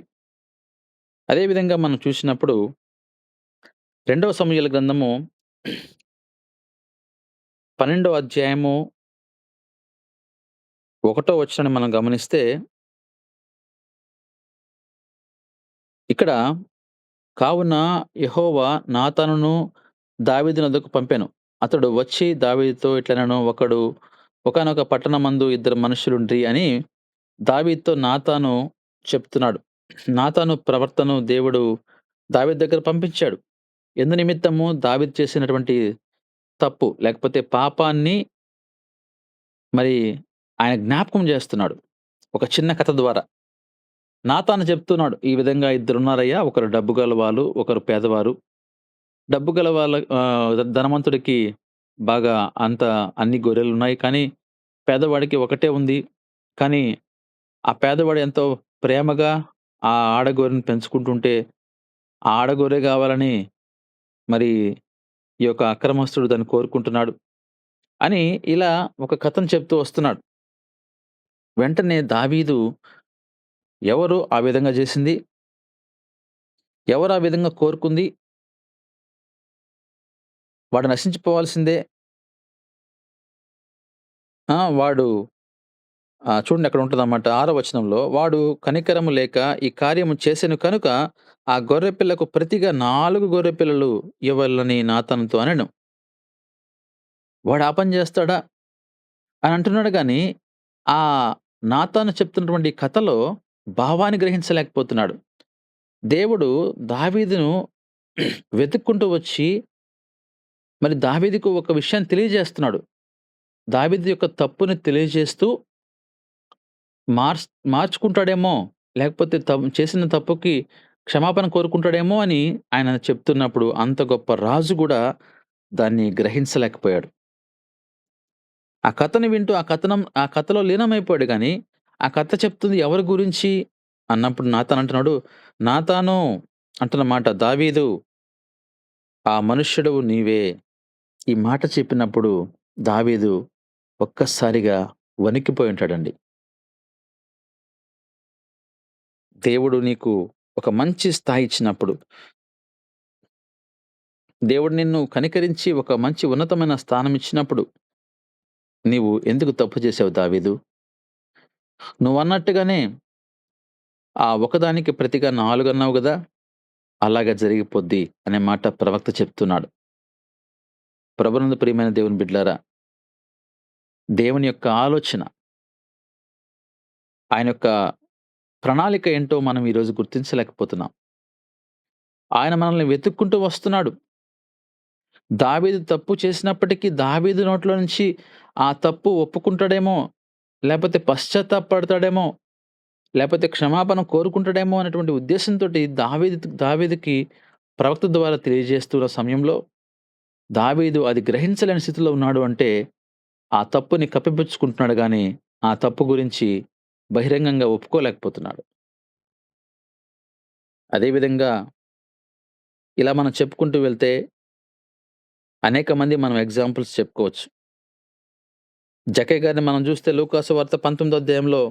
అదే విధంగా మనం చూసినప్పుడు 2 సమూయేలు గ్రంథము 12 అధ్యాయము 1 వచనాన్ని మనం గమనిస్తే ఇక్కడ కావున యెహోవా నాతానును దావీదునొద్దకు పంపెను. అతడు వచ్చి దావీదుతో ఇట్లనెను, ఒకానొక పట్టణమందు ఇద్దరు మనుషులుండ్రి అని దావీదుతో నాతాను చెప్తున్నాడు. నాతాను ప్రవర్తనను దేవుడు దావీదు దగ్గర పంపించాడు. ఎందు నిమిత్తము దావీదు చేసినటువంటి తప్పు లేకపోతే పాపాన్ని మరి ఆయన జ్ఞాపకం చేస్తున్నాడు. ఒక చిన్న కథ ద్వారా. నాతాను చెప్తున్నాడు. ఈ విధంగా ఇద్దరున్నారయ్యా. ఒకరు డబ్బు గలవాళ్ళు, ఒకరు పేదవారు. డబ్బు గల వాళ్ళ ధనవంతుడికి బాగా అన్ని గొర్రెలున్నాయి. కానీ పేదవాడికి ఒకటే ఉంది. కానీ ఆ పేదవాడు ఎంతో ప్రేమగా ఆ ఆడగొర్రెను పెంచుకుంటుంటే, ఆ ఆడగొర్రె గావాలని మరి ఈ యొక్క అక్రమస్తుడు దాన్ని కోరుకుంటున్నాడు. అని ఇలా ఒక కథను చెప్తూ వస్తున్నాడు. వెంటనే దావీదు ఎవరు ఆ విధంగా జేసింది? ఎవరు ఆ విధంగా కోరుకుంది? వాడు నశించిపోవాల్సిందే. వాడు చూడండి అక్కడ ఉంటదన్నమాట 6వ వచనంలో. వాడు కనికరము లేక ఈ కార్యము చేసెను కనుక ఆ గొర్రెపిల్లకు ప్రతిగా 4 గొర్రెపిల్లలు ఇవ్వాలని నాతానుతో అనెను. వాడు ఆ పని చేస్తాడా? అని అంటున్నాడు గానీ, ఆ నాతాను చెప్తున్నటువంటి కథలో భావాన్ని గ్రహించలేకపోతున్నాడు. దేవుడు దావీదును వెతుక్కుంటూ వచ్చి మరి దావీదుకు ఒక విషయాన్ని తెలియజేస్తున్నాడు. దావీదు యొక్క తప్పుని తెలియజేస్తూ మార్స్ మార్చుకుంటాడేమో! లేకపోతే చేసిన తప్పుకి క్షమాపణ కోరుకుంటాడేమో అని ఆయన చెప్తున్నప్పుడు అంత గొప్ప రాజు గూడా దాన్ని గ్రహించలేకపోయాడు. ఆ కథని వింటూ ఆ కథలో లీనమైపోయాడు గానీ, ఆ కథ చెప్తుంది ఎవరి గురించి అన్నప్పుడు నాతాన్ అంటున్నాడు, నాతాను అంటున్న మాట దావీదు ఆ మనుష్యుడవు నీవే. ఈ మాట చెప్పినప్పుడు దావీదు ఒక్కసారిగా వణికిపోయి ఉంటాడండి. దేవుడు నీకు ఒక మంచి స్థాయి ఇచ్చినప్పుడు, దేవుడు నిన్ను కనికరించి ఒక మంచి ఉన్నతమైన స్థానం ఇచ్చినప్పుడు, నీవు ఎందుకు తప్పు చేశావు దావీదు? నువ్వన్నట్టుగానే ఆ ఒకదానికి ప్రతిగా 4 అన్నావు గదా! అలాగా జరిగిపోద్ది అనే మాట ప్రవక్త చెప్తున్నాడు. ప్రభునందు ప్రియమైన దేవుని బిడ్డలారా, దేవుని యొక్క ఆలోచన, ఆయన యొక్క ప్రణాళిక ఏంటో మనం ఈరోజు గుర్తించలేకపోతున్నాం. ఆయన మనల్ని వెతుక్కుంటూ వస్తున్నాడు. దావీదు తప్పు చేసినప్పటికీ దావీదు నోట్లో నుంచి ఆ తప్పు ఒప్పుకుంటాడేమో, లేపోతే పశ్చాత్తాపపడతాడేమో, లేపోతే క్షమాపణ కోరుకుంటాడేమో అనేటువంటి ఉద్దేశంతోటి దావీదుకి ప్రవక్త ద్వారా తెలియజేస్తున్న సమయంలో దావీదు అది గ్రహించలేని స్థితిలో ఉన్నాడు అంటే, ఆ తప్పుని కప్పిపుచ్చుకుంటున్నాడు గానీ, ఆ తప్పు గురించి బహిరంగంగా ఒప్పుకోలేకపోతున్నాడు. అదే విధంగా ఇలా మనం చెప్పుకుంటూ వెళ్తే అనేక మంది మనం ఎగ్జాంపుల్స్ చెప్పుకోవచ్చు. జక్కయ్య గారిని మనం చూస్తే లూకాసు వార్త 19 అధ్యాయంలో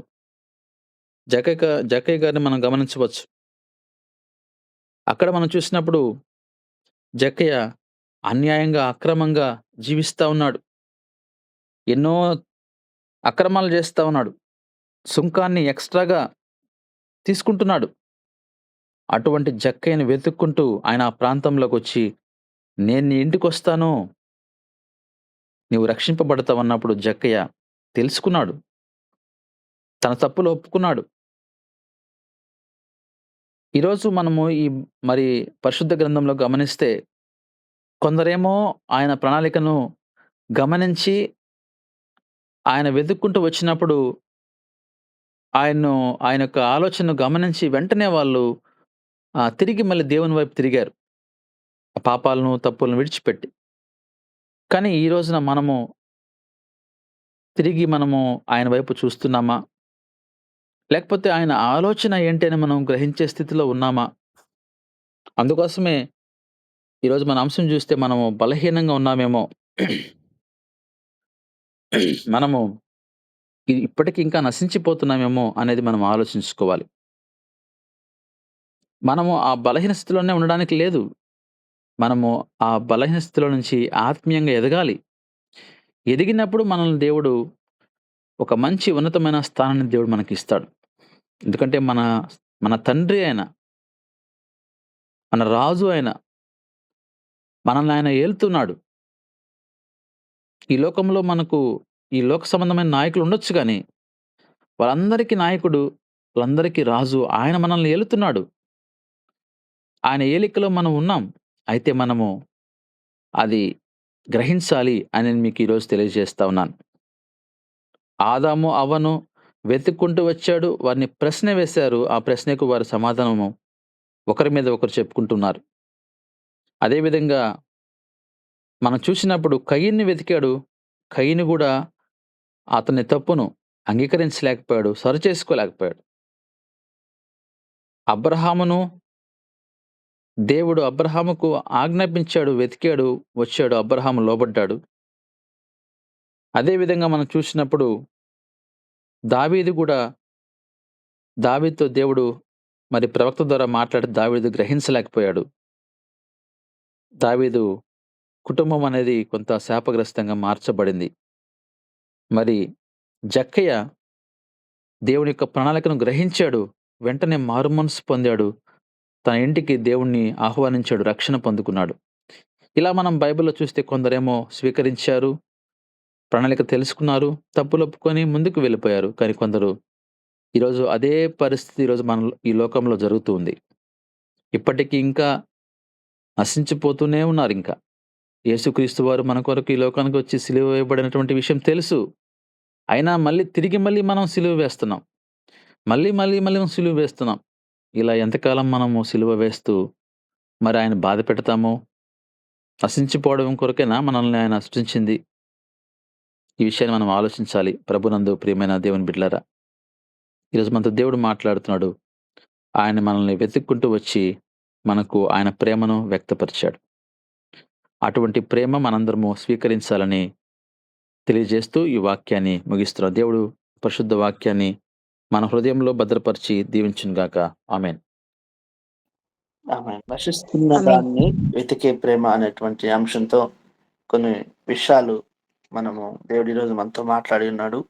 జక్కయ్య గారిని మనం గమనించవచ్చు. అక్కడ మనం చూసినప్పుడు జక్కయ్య అన్యాయంగా, అక్రమంగా జీవిస్తా ఉన్నాడు. ఎన్నో అక్రమాలు చేస్తా ఉన్నాడు. సుంకాన్ని ఎక్స్‌ట్రాగా తీసుకుంటున్నాడు. అటువంటి జక్కయ్యని వెతుక్కుంటూ ఆయన ఆ ప్రాంతంలోకొచ్చి, "నేను నీ ఇంటికొస్తాను. నీవు రక్షింపబడతావన్నప్పుడు" జక్కయ్య తెలుసుకున్నాడు. తన తప్పులు ఒప్పుకున్నాడు. ఈరోజు మనము మరి పరిశుద్ధ గ్రంథంలో గమనిస్తే కొందరేమో ఆయన ప్రణాళికను గమనించి, ఆయన వెతుక్కుంటూ వచ్చినప్పుడు ఆయన యొక్క ఆలోచనను గమనించి వెంటనే వాళ్ళు తిరిగి మళ్ళీ దేవుని వైపు తిరిగారు. ఆ పాపాలను, తప్పులను విడిచిపెట్టి. కానీ ఈ రోజున మనము ఆయన వైపు చూస్తున్నామా? లేకపోతే ఆయన ఆలోచన ఏంటి అని మనం గ్రహించే స్థితిలో ఉన్నామా? అందుకోసమే ఈరోజు మన అంశం చూస్తే మనము బలహీనంగా ఉన్నామేమో. మనము ఇప్పటికి ఇంకా నశించిపోతున్నామేమో అనేది మనం ఆలోచించుకోవాలి. మనము ఆ బలహీన స్థితిలోనే ఉండడానికి లేదు. మనము ఆ బలహీన స్థితిలో నుంచి ఆత్మీయంగా ఎదగాలి. ఎదిగినప్పుడు మనల్ని దేవుడు ఒక మంచి ఉన్నతమైన స్థానాన్ని దేవుడు మనకిస్తాడు. ఎందుకంటే మన తండ్రి ఆయన, మన రాజు ఆయన, మనల్ని ఆయన ఏలుతున్నాడు. ఈ లోకంలో ఈ లోక సంబంధమైన నాయకులు ఉండొచ్చు గానీ, వాళ్ళందరికీ నాయకుడు, వాళ్ళందరికీ రాజు. ఆయన మనల్ని ఏలుతున్నాడు. ఆయన ఏలికలో మనం ఉన్నాం. అయితే మనము అది గ్రహించాలి అని నేను మీకు ఈరోజు తెలియజేస్తా ఉన్నాను. ఆదాము, అవ్వను వెతుక్కుంటూ వచ్చాడు. వారిని ప్రశ్న వేశారు. ఆ ప్రశ్నకు వారి సమాధానము ఒకరి మీద ఒకరు చెప్పుకుంటున్నారు. అదే విధంగా మనం చూసినప్పుడు కయీన్‌ని వెతికాడు. కయీను గూడా అతని తప్పును అంగీకరించలేకపోయాడు. సరిచేసుకోలేకపోయాడు. అబ్రహామును దేవుడు అబ్రహాముకు ఆజ్ఞాపించాడు, వెతికాడు, వచ్చాడు. అబ్రహాము లోబడ్డాడు. అదే విధంగా మనం చూసినప్పుడు దావీదు గూడా దావీదుతో దేవుడు మరి ప్రవక్త ద్వారా మాట్లాడి దావీదు గ్రహించలేకపోయాడు. దావీదు కుటుంబం అనేది కొంత శాపగ్రస్తంగా మార్చబడింది. మరి జక్కయ్య దేవుని యొక్క ప్రణాళికను గ్రహించాడు. వెంటనే మారుమనస్సు పొందాడు. తన ఇంటికి దేవుణ్ణి ఆహ్వానించాడు. రక్షణ పొందుకున్నాడు. ఇలా మనం బైబిల్‌లో చూస్తే కొందరేమో స్వీకరించారు. ప్రణాళిక తెలుసుకున్నారు. తప్పులొప్పుకొని ముందుకు వెళ్ళిపోయారు. కానీ కొందరు ఈరోజు అదే పరిస్థితి ఈరోజు ఈ లోకంలో జరుగుతూ ఉంది. ఇప్పటికి ఇంకా నశించిపోతూనే ఉన్నారింకా. యేసుక్రీస్తు వారు మన కొరకు ఈ లోకానికి వచ్చి సిలువ వేయబడినటువంటి విషయం తెలుసు. అయినా తిరిగి మనం సిలువ వేస్తున్నాం. మళ్ళీ సిలువ వేస్తున్నాం. ఇలా ఎంతకాలం మనము సిలువ వేస్తూ మరి ఆయన బాధ పెడతామో, నశించిపోవడం కొరకేనా మనల్ని ఆయన సృష్టించింది? ఈ విషయాన్ని మనం ఆలోచించాలి. ప్రభునందు ప్రియమైన దేవుని బిడ్డలారా. ఈరోజు మనతో దేవుడు మాట్లాడుతున్నాడు. ఆయన మనల్ని వెతుక్కుంటూ వచ్చి, మనకు ఆయన ప్రేమను వ్యక్తపరిచాడు. అటువంటి ప్రేమ మనందరము స్వీకరించాలని తెలియజేస్తూ ఈ వాక్యాన్ని ముగిస్తున్నాం. దేవుడు పరిశుద్ధ వాక్యాన్ని మన హృదయంలో భద్రపరిచి దీవించును గాక. ఆమేన్. ఆమె నశిస్తున్న ఆమేన్. దాన్ని వెతికే ప్రేమ అనేటువంటి అంశంతో కొన్ని విషయాలు మనము దేవుడు ఈరోజు మనతో మాట్లాడి ఉన్నాడు.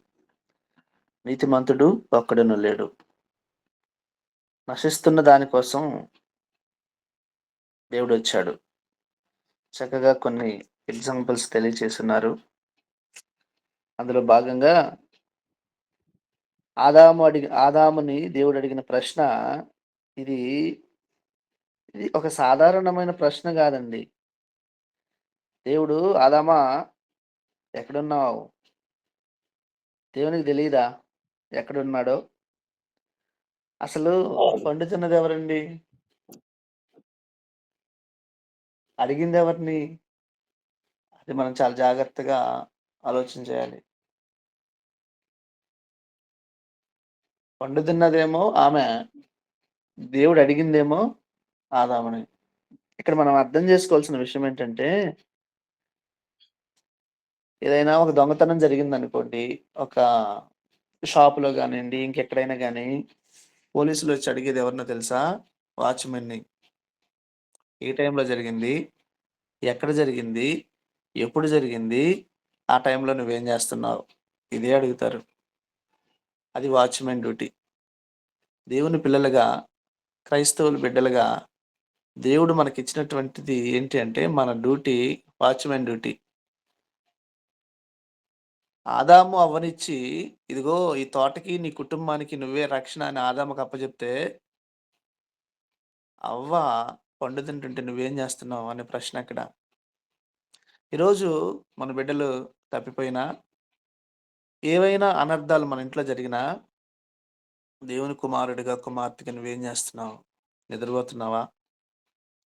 నీతిమంతుడు ఒక్కడును లేడు. నశిస్తున్న దానికోసం దేవుడు వచ్చాడు. చక్కగా కొన్ని ఎగ్జాంపుల్స్ తెలియచేస్తున్నారు. అందులో భాగంగా ఆదాముని దేవుడు అడిగిన ప్రశ్న ఇది ఇది ఒక సాధారణమైన ప్రశ్న కాదండి. దేవుడు ఆదామా ఎక్కడున్నావు? దేవునికి తెలియదా ఎక్కడున్నాడో? అసలు పండు తిన్నది ఎవరండి? అడిగింది ఎవరిని? అది మనం చాలా జాగ్రత్తగా ఆలోచన చేయాలి. పండు తిన్నదేమో ఆమె, దేవుడు అడిగిందేమో ఆదాముని. ఇక్కడ మనం అర్థం చేసుకోవాల్సిన విషయం ఏంటంటే, ఏదైనా ఒక దొంగతనం జరిగిందనుకోండి, ఒక షాపులో గానియండి, ఇంకెక్కడైనా గానీ, పోలీసులు వచ్చి అడిగేది ఎవరినో తెలుసా? వాచ్‌మెన్‌ని. ఏ టైంలో జరిగింది? ఎక్కడ జరిగింది? ఎప్పుడు జరిగింది? ఆ టైంలో నువ్వేం చేస్తున్నావు? ఇదే అడుగుతారు. అది వాచ్‌మెన్ డ్యూటీ. దేవుని పిల్లలుగా, క్రైస్తవుల బిడ్డలుగా దేవుడు మనకిచ్చినటువంటిది ఏంటి అంటే, మన డ్యూటీ వాచ్‌మెన్ డ్యూటీ. ఆదాము అవ్వనిచ్చి, ఇదిగో ఈ తోటకి, నీ కుటుంబానికి నువ్వే రక్షణ అని ఆదాముకు అప్పజెప్తే, అవ్వ పండు తింటుంటే నువ్వేం చేస్తున్నావు అనే ప్రశ్న అక్కడ. ఈరోజు మన బిడ్డలు తప్పిపోయినా, ఏవైనా అనర్థాలు మన ఇంట్లో జరిగినా, దేవుని కుమారుడిగా, కుమార్తెగా నువ్వేం చేస్తున్నావు? నిద్రపోతున్నావా?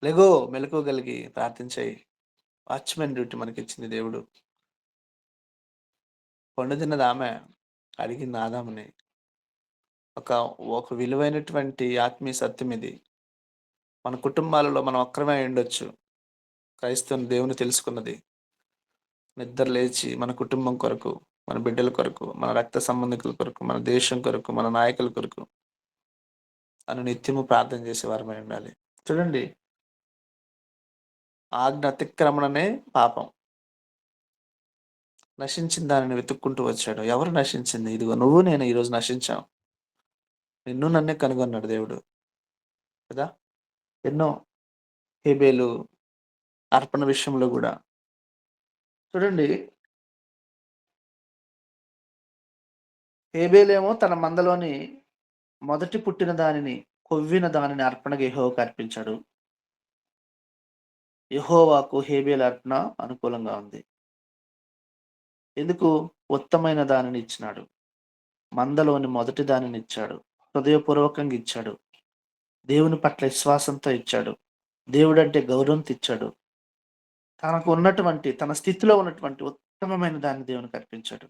లెగో, మెలకువగలిగి ప్రార్థించేయి. వాచ్‌మెన్ డ్యూటీ మనకిచ్చింది దేవుడు. పండు తిన్నది ఆమె, అడిగింది ఆదాముని. ఒక ఒక విలువైనటువంటి ఆత్మీయ సత్యం ఇది. మన కుటుంబాలలో మనం ఒక్కరమే అయ్యుండొచ్చు. క్రైస్తవుని దేవుని తెలుసుకున్నది. నిద్ర లేచి మన కుటుంబం కొరకు, మన బిడ్డల కొరకు, మన రక్త సంబంధికుల కొరకు, మన దేశం కొరకు, మన నాయకుల కొరకు నిత్యము ప్రార్థన చేసేవారమై ఉండాలి. చూడండి, ఆజ్ఞ అతిక్రమణనే పాపం. నశించిన దానిని వెతుక్కుంటూ వచ్చాడు. ఎవరు నశించింది? ఇదిగో నువ్వు నేను ఈరోజు నశించాం. నిన్ను నన్నే కనుగొన్నాడు దేవుడు కదా. ఎన్నో హేబేలు అర్పణ విషయంలో కూడా చూడండి, హేబేలేమో తన మందలోని మొదటి పుట్టిన దానిని, కొవ్విన దానిని అర్పణగా యెహోవాకు అర్పించాడు. యెహోవాకు హేబేలు అర్పణ అనుకూలంగా ఉంది. ఎందుకు? ఉత్తమైన దానిని ఇచ్చినాడు. మందలోని మొదటి దానిని ఇచ్చాడు. హృదయపూర్వకంగా ఇచ్చాడు. దేవుని పట్ల విశ్వాసంతో ఇచ్చాడు. దేవుడంటే గౌరవంతో ఇచ్చాడు. తనకు ఉన్నటువంటి, తన స్థితిలో ఉన్నటువంటి ఉత్తమమైన దాన్ని దేవునికి అర్పించాడు.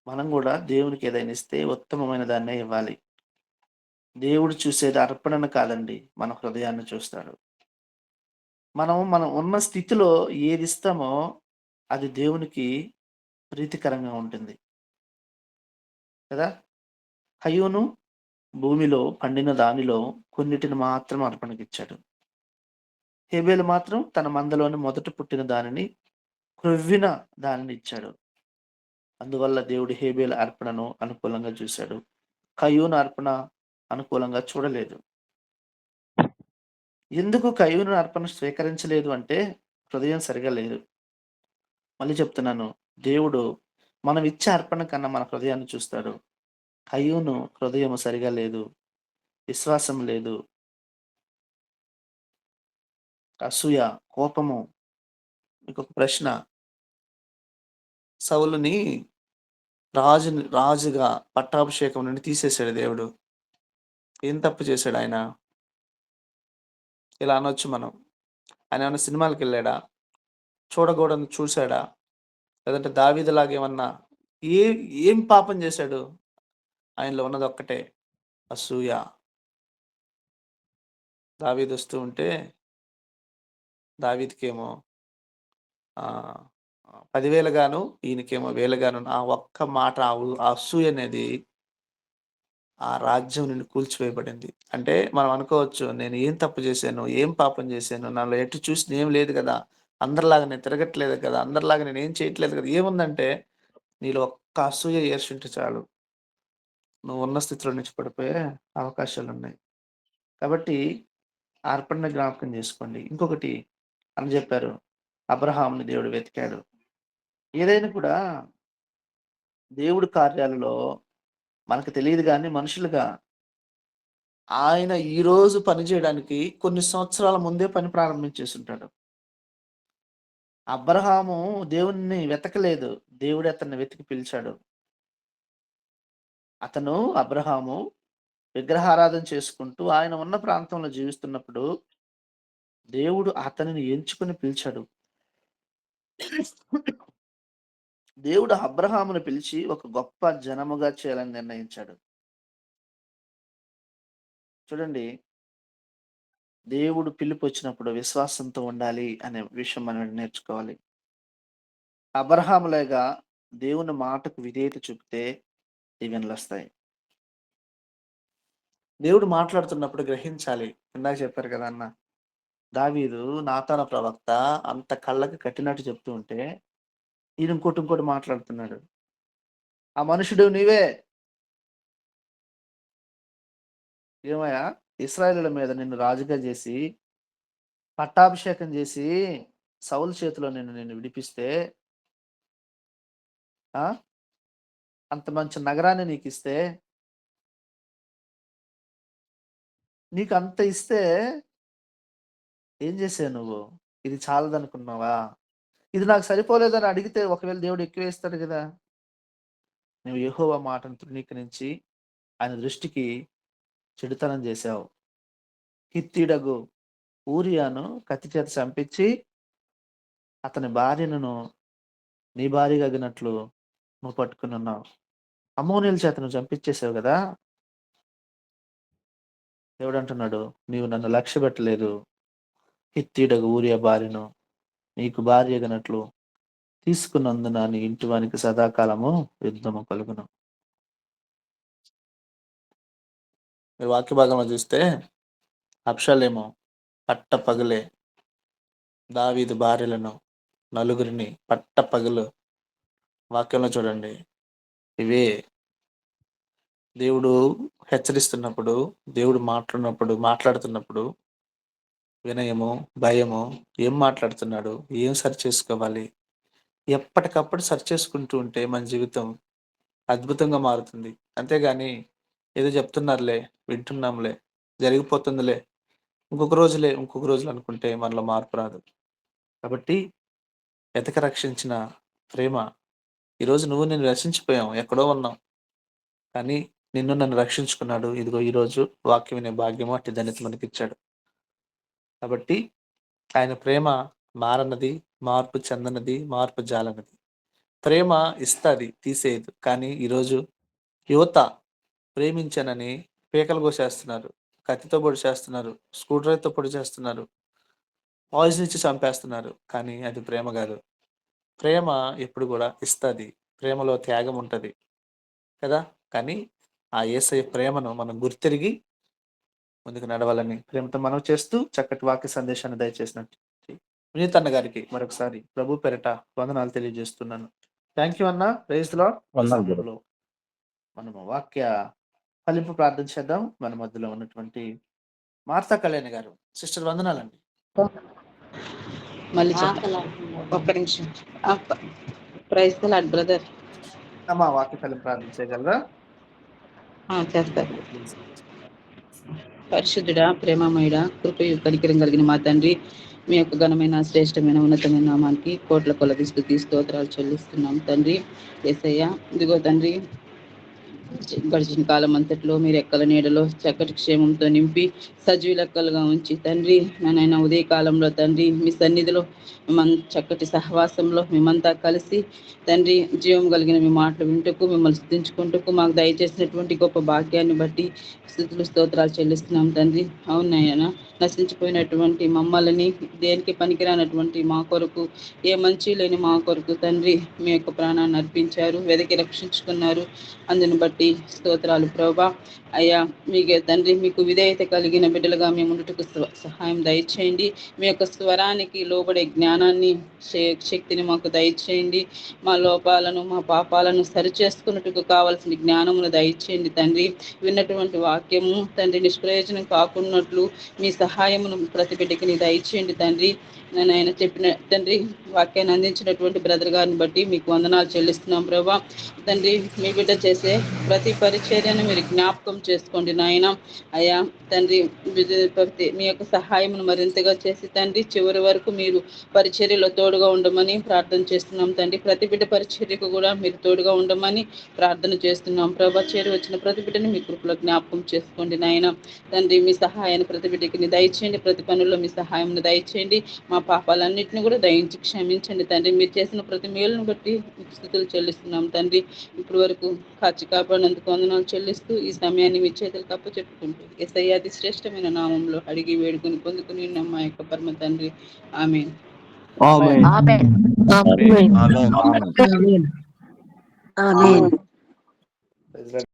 మనం కూడా దేవునికి ఏదైనా ఇస్తే ఉత్తమమైన దాన్నే ఇవ్వాలి. దేవుడు చూసేది అర్పణను కాదండి, మన హృదయాన్ని చూస్తాడు. మనం ఉన్న స్థితిలో ఏది ఇస్తామో అది దేవునికి ప్రీతికరంగా ఉంటుంది కదా. కయ్యూను భూమిలో పండిన దానిలో కొన్నిటిని మాత్రం అర్పణకిచ్చాడు. హేబేలు మాత్రం తన మందలోని మొదట పుట్టిన దానిని, క్రొవ్విన దానిని ఇచ్చాడు. అందువల్ల దేవుడు హేబేలు అర్పణను అనుకూలంగా చూశాడు. కయ్యూను అర్పణ అనుకూలంగా చూడలేదు. ఎందుకు కయ్యూను అర్పణ స్వీకరించలేదు అంటే, హృదయం సరిగా లేదు. మళ్ళీ చెప్తున్నాను, దేవుడు మనం ఇచ్చే అర్పణ కన్నా మన హృదయాన్ని చూస్తాడు. కయ్యూను హృదయం సరిగా లేదు, విశ్వాసం లేదు, అసూయ, కోపము. ఇంకొక ప్రశ్న, సౌలుని రాజుగా పట్టాభిషేకం నుండి తీసేశాడు దేవుడు. ఏం తప్పు చేశాడు ఆయన? ఇలా అనొచ్చు మనం, ఆయన ఏమన్నా సినిమాలకు వెళ్ళాడా? చూడకూడనిది చూశాడా? లేదంటే దావీదులాగా ఏమన్నా ఏ ఏం పాపం చేశాడు? ఆయనలో ఉన్నది ఒక్కటే అసూయ. దావీదు వస్తూ ఉంటే దావీదుకేమో 10,000 గాను, ఈయనకేమో 1000 గాను. ఆ ఒక్క మాట ఆ అసూయ అనేది ఆ రాజ్యం నుండి కూల్చివేయబడింది. అంటే మనం అనుకోవచ్చు, నేను ఏం తప్పు చేశాను? ఏం పాపం చేశాను? నాలో ఎటు చూసినా ఏం లేదు కదా! అందరిలాగా నేను తిరగట్లేదు కదా! అందరిలాగా నేనేం చేయట్లేదు కదా! ఏముందంటే నీలో ఒక్క అసూయ ఏర్షుంటే చాలు. నువ్వు ఉన్న స్థితిలో నుంచి పడిపోయే అవకాశాలున్నాయి. కాబట్టి ఆ అర్పణను జ్ఞాపకం చేసుకోండి. ఇంకొకటి అని చెప్పారు. అబ్రహాముని దేవుడు వెతికాడు. ఏదైనా కూడా దేవుడి కార్యాలలో మనకు తెలీదు గానీ మనుషులుగా ఆయన ఈరోజు పని చేయడానికి కొన్ని సంవత్సరాల ముందే పని ప్రారంభించేసుంటాడు. అబ్రహాము దేవుడిని వెతకలేదు. దేవుడే అతన్ని వెతికి పిలిచాడు. అబ్రహాము విగ్రహారాధన చేసుకుంటూ ఆయన ఉన్న ప్రాంతంలో జీవిస్తున్నప్పుడు దేవుడు అతనిని ఎంచుకొని పిలిచాడు. దేవుడు అబ్రహామును పిలిచి ఒక గొప్ప జనముగా చేయాలని నిర్ణయించాడు. చూడండి, దేవుడు పిలుపొచ్చినప్పుడు విశ్వాసంతో ఉండాలి అనే విషయం మనం నేర్చుకోవాలి. అబ్రహాములాగా దేవుని మాటకు విధేయత చూపితే దీవెనలొస్తాయి. దేవుడు మాట్లాడుతున్నప్పుడు గ్రహించాలి. ఇందాక చెప్పారు కదా అన్న. దావీదు నాతాను ప్రవక్త అంత కళ్ళకి కట్టినట్టు చెప్తూ ఉంటే, ఈయన ఇంకోటి మాట్లాడుతున్నాడు. ఆ మనుషుడు నీవే. ఏమయ్యా, ఇశ్రాయేలుల మీద నిన్ను రాజుగా చేసి, పట్టాభిషేకం చేసి, సౌలు చేతిలో నిన్ను విడిపిస్తే, ఆ అంత మంచి నగరాన్ని నీకిస్తే, నీకు అంత ఇస్తే ఏం చేసావు నువ్వు? ఇది చాలదనుకున్నావా? ఇది నాకు సరిపోలేదని అడిగితే ఒకవేళ దేవుడు ఎక్కువ ఇస్తాడు కదా! నువ్వు యెహోవా మాటను తృణీకరించి ఆయన దృష్టికి చెడుతనం చేశావు. హిత్తీయుడగు ఊరియాను కత్తి చేత చంపించి అతని భార్యను నీ భార్యగా అగినట్లు నువ్వు పట్టుకుని ఉన్నావు. అమ్మోనీయుల చేత నువ్వు చంపించేసావు కదా! దేవుడు అంటున్నాడు, నీవు నన్ను లక్ష్య పెట్టలేదు. హిత్తీయుడగు ఊరియా భార్యను నీకు భార్య అగినట్లు తీసుకున్నందున నీ ఇంటి వానికి సదాకాలము యుద్ధము కలుగును. మీరు వాక్య భాగంలో చూస్తే అబ్షాలోము పట్టపగలే దావీదు భార్యలను నలుగురిని పట్టపగలు వాక్యంలో చూడండి. ఇవే దేవుడు హెచ్చరిస్తున్నప్పుడు, దేవుడు మాట్లాడుతున్నప్పుడు వినయము, భయము, ఏం మాట్లాడుతున్నాడు, ఏం సరి చేసుకోవాలి, ఎప్పటికప్పుడు సరి చేసుకుంటూ ఉంటే మన జీవితం అద్భుతంగా మారుతుంది. అంతేగాని ఏదో చెప్తున్నారులే, వింటున్నాంలే, జరిగిపోతుందిలే, ఇంకొక రోజులు అనుకుంటే మనలో మార్పు రాదు. కాబట్టి వెతక రక్షించిన ప్రేమ, ఈరోజు నేను రక్షించిపోయాం, ఎక్కడో ఉన్నాం, కానీ నిన్ను నన్ను రక్షించుకున్నాడు. ఇదిగో ఈరోజు వాక్యం వినే భాగ్యము అట్టి ధన్యత మనకిచ్చాడు. కాబట్టి ఆయన ప్రేమ మారనది, మార్పు చెందనది, మార్పు జాలనది. ప్రేమ ఇస్తది, తీసేయదు. కానీ ఈరోజు యువత ప్రేమించానని పీకలు కోసేస్తున్నారు, కత్తితో పొడి చేస్తున్నారు, స్క్రూ డ్రైవర్తో పొడి చేస్తున్నారు, పాయిజన్ ఇచ్చి చంపేస్తున్నారు. కానీ అది ప్రేమ కాదు. ప్రేమ ఎప్పుడు కూడా ఇస్తది. ప్రేమలో త్యాగం ఉంటది కదా! కానీ ఆ యేసయ్య ప్రేమను మనం గుర్తెరిగి ముందుకు నడవాలని ప్రేమతో మనవి చేస్తూ చక్కటి వాక్య సందేశాన్ని దయచేసినట్టు వినీత్ అన్న గారికి మరొకసారి ప్రభు పేరట వందనాలు తెలియజేస్తున్నాను. థ్యాంక్ యూ అన్న. Praise the lord. వందనాలు బ్రదర్. సమయంలో మనము వాక్య ఫలింపు ప్రార్థన చేద్దాం. మన మధ్యలో ఉన్నటువంటి మార్తా కళ్యాణి గారు, సిస్టర్ వందనాలండి. మళ్ళీ చెప్పండి. ఒక్క నిమిషం. Praise the lord brother. అమ్మా, వాక్య ఫలింపు ప్రార్థన చేయగలరా? చేస్తారు. పరిశుద్ధుడా, ప్రేమమయుడా, కృపయు కనికరం కలిగిన మా తండ్రి, మీ యొక్క ఘనమైన శ్రేష్టమైన ఉన్నతమైన నామానికి కోట్ల కొలది స్తుతి స్తోత్రాలు చెల్లిస్తున్నాం తండ్రి. యేసయ్య, ఇదిగో తండ్రి, గడిచిన కాలం అంతట్లో మీరు ఎక్కల నీడలో చక్కటి క్షేమంతో నింపి సజీవ లెక్కలుగా ఉంచి తండ్రి నాయన ఉదయ కాలంలో తండ్రి మీ సన్నిధిలో చక్కటి సహవాసంలో మేమంతా కలిసి తండ్రి జీవం కలిగిన మీ మాటలు వింటకు మిమ్మల్ని స్థుతించుకుంటూ మాకు దయచేసినటువంటి గొప్ప భాగ్యాన్ని బట్టి స్తుతులు స్తోత్రాలు చెల్లిస్తున్నాం తండ్రి. అవునాయన నశించిపోయినటువంటి మమ్మల్ని దేనికి పనికిరానటువంటి మా కొరకు ఏ మంచి లేని మా కొరకు తండ్రి మీ యొక్క ప్రాణాన్ని అర్పించారు, వెదకి రక్షించుకున్నారు. అందుని బట్టి స్తోత్రాలు ప్రభా. అయ్యా మీకే తండ్రి మీకు విధేయత కలిగిన బిడ్డలుగా మేము ఉండుటకు సహాయం దయచేయండి. మీ యొక్క స్వరానికి లోబడే జ్ఞానాన్ని శక్తిని మాకు దయచేయండి. మా లోపాలను మా పాపాలను సరిచేసుకున్నట్టుకు కావాల్సిన జ్ఞానమును దయచేయండి తండ్రి. విన్నటువంటి వాక్యము తండ్రి నిష్ప్రయోజనం కాకున్నట్లు మీ సహాయమును ప్రతి బిడ్డకి దయచేయండి తండ్రి. ఆయన చెప్పిన తండ్రి వాక్యాన్ని అందించినటువంటి బ్రదర్ గారిని బట్టి మీకు వందనాలు చెల్లిస్తున్నాం ప్రభా. తండ్రి మీ బిడ్డ చేసే ప్రతి పరిచర్యను మీరు జ్ఞాపకం చేసుకోండి నాయన. అయ్యా తండ్రి మీ యొక్క సహాయమును మరింతగా చేసి తండ్రి చివరి వరకు మీరు పరిచర్యలో తోడుగా ఉండమని ప్రార్థన చేస్తున్నాం తండ్రి. ప్రతి బిడ్డ పరిచర్యకు కూడా మీరు తోడుగా ఉండమని ప్రార్థన చేస్తున్నాం ప్రభా. చేరి వచ్చిన ప్రతి బిడ్డని మీ కృపలో జ్ఞాపకం చేసుకోండి నాయన. తండ్రి మీ సహాయాన్ని ప్రతి బిడ్డకి దయచేయండి, ప్రతి పనుల్లో మీ సహాయం దయచేయండి. మా పాపాలన్నింటినీ కూడా దయించి క్షమించండి తండ్రి. మీరు చేసిన ప్రతి మేలును బట్టి స్తుతులు చెల్లిస్తున్నాం తండ్రి. ఇప్పటి వరకు కాచి కాపాడినందుకు వందనాలు చెల్లిస్తూ ఈ సమయాన్ని మీ చేతులకు అప్పచెప్పుకుంటూ యేసయ్య అతి శ్రేష్టమైన నామంలో అడిగి వేడుకొని పొందుకుని ఉన్నాం మా యొక్క పరమ తండ్రి. ఆమేన్. ఆమేన్. ఆమేన్. ఆమేన్. ఆమేన్. ఆమేన్. ఆమేన్. Praise the Lord.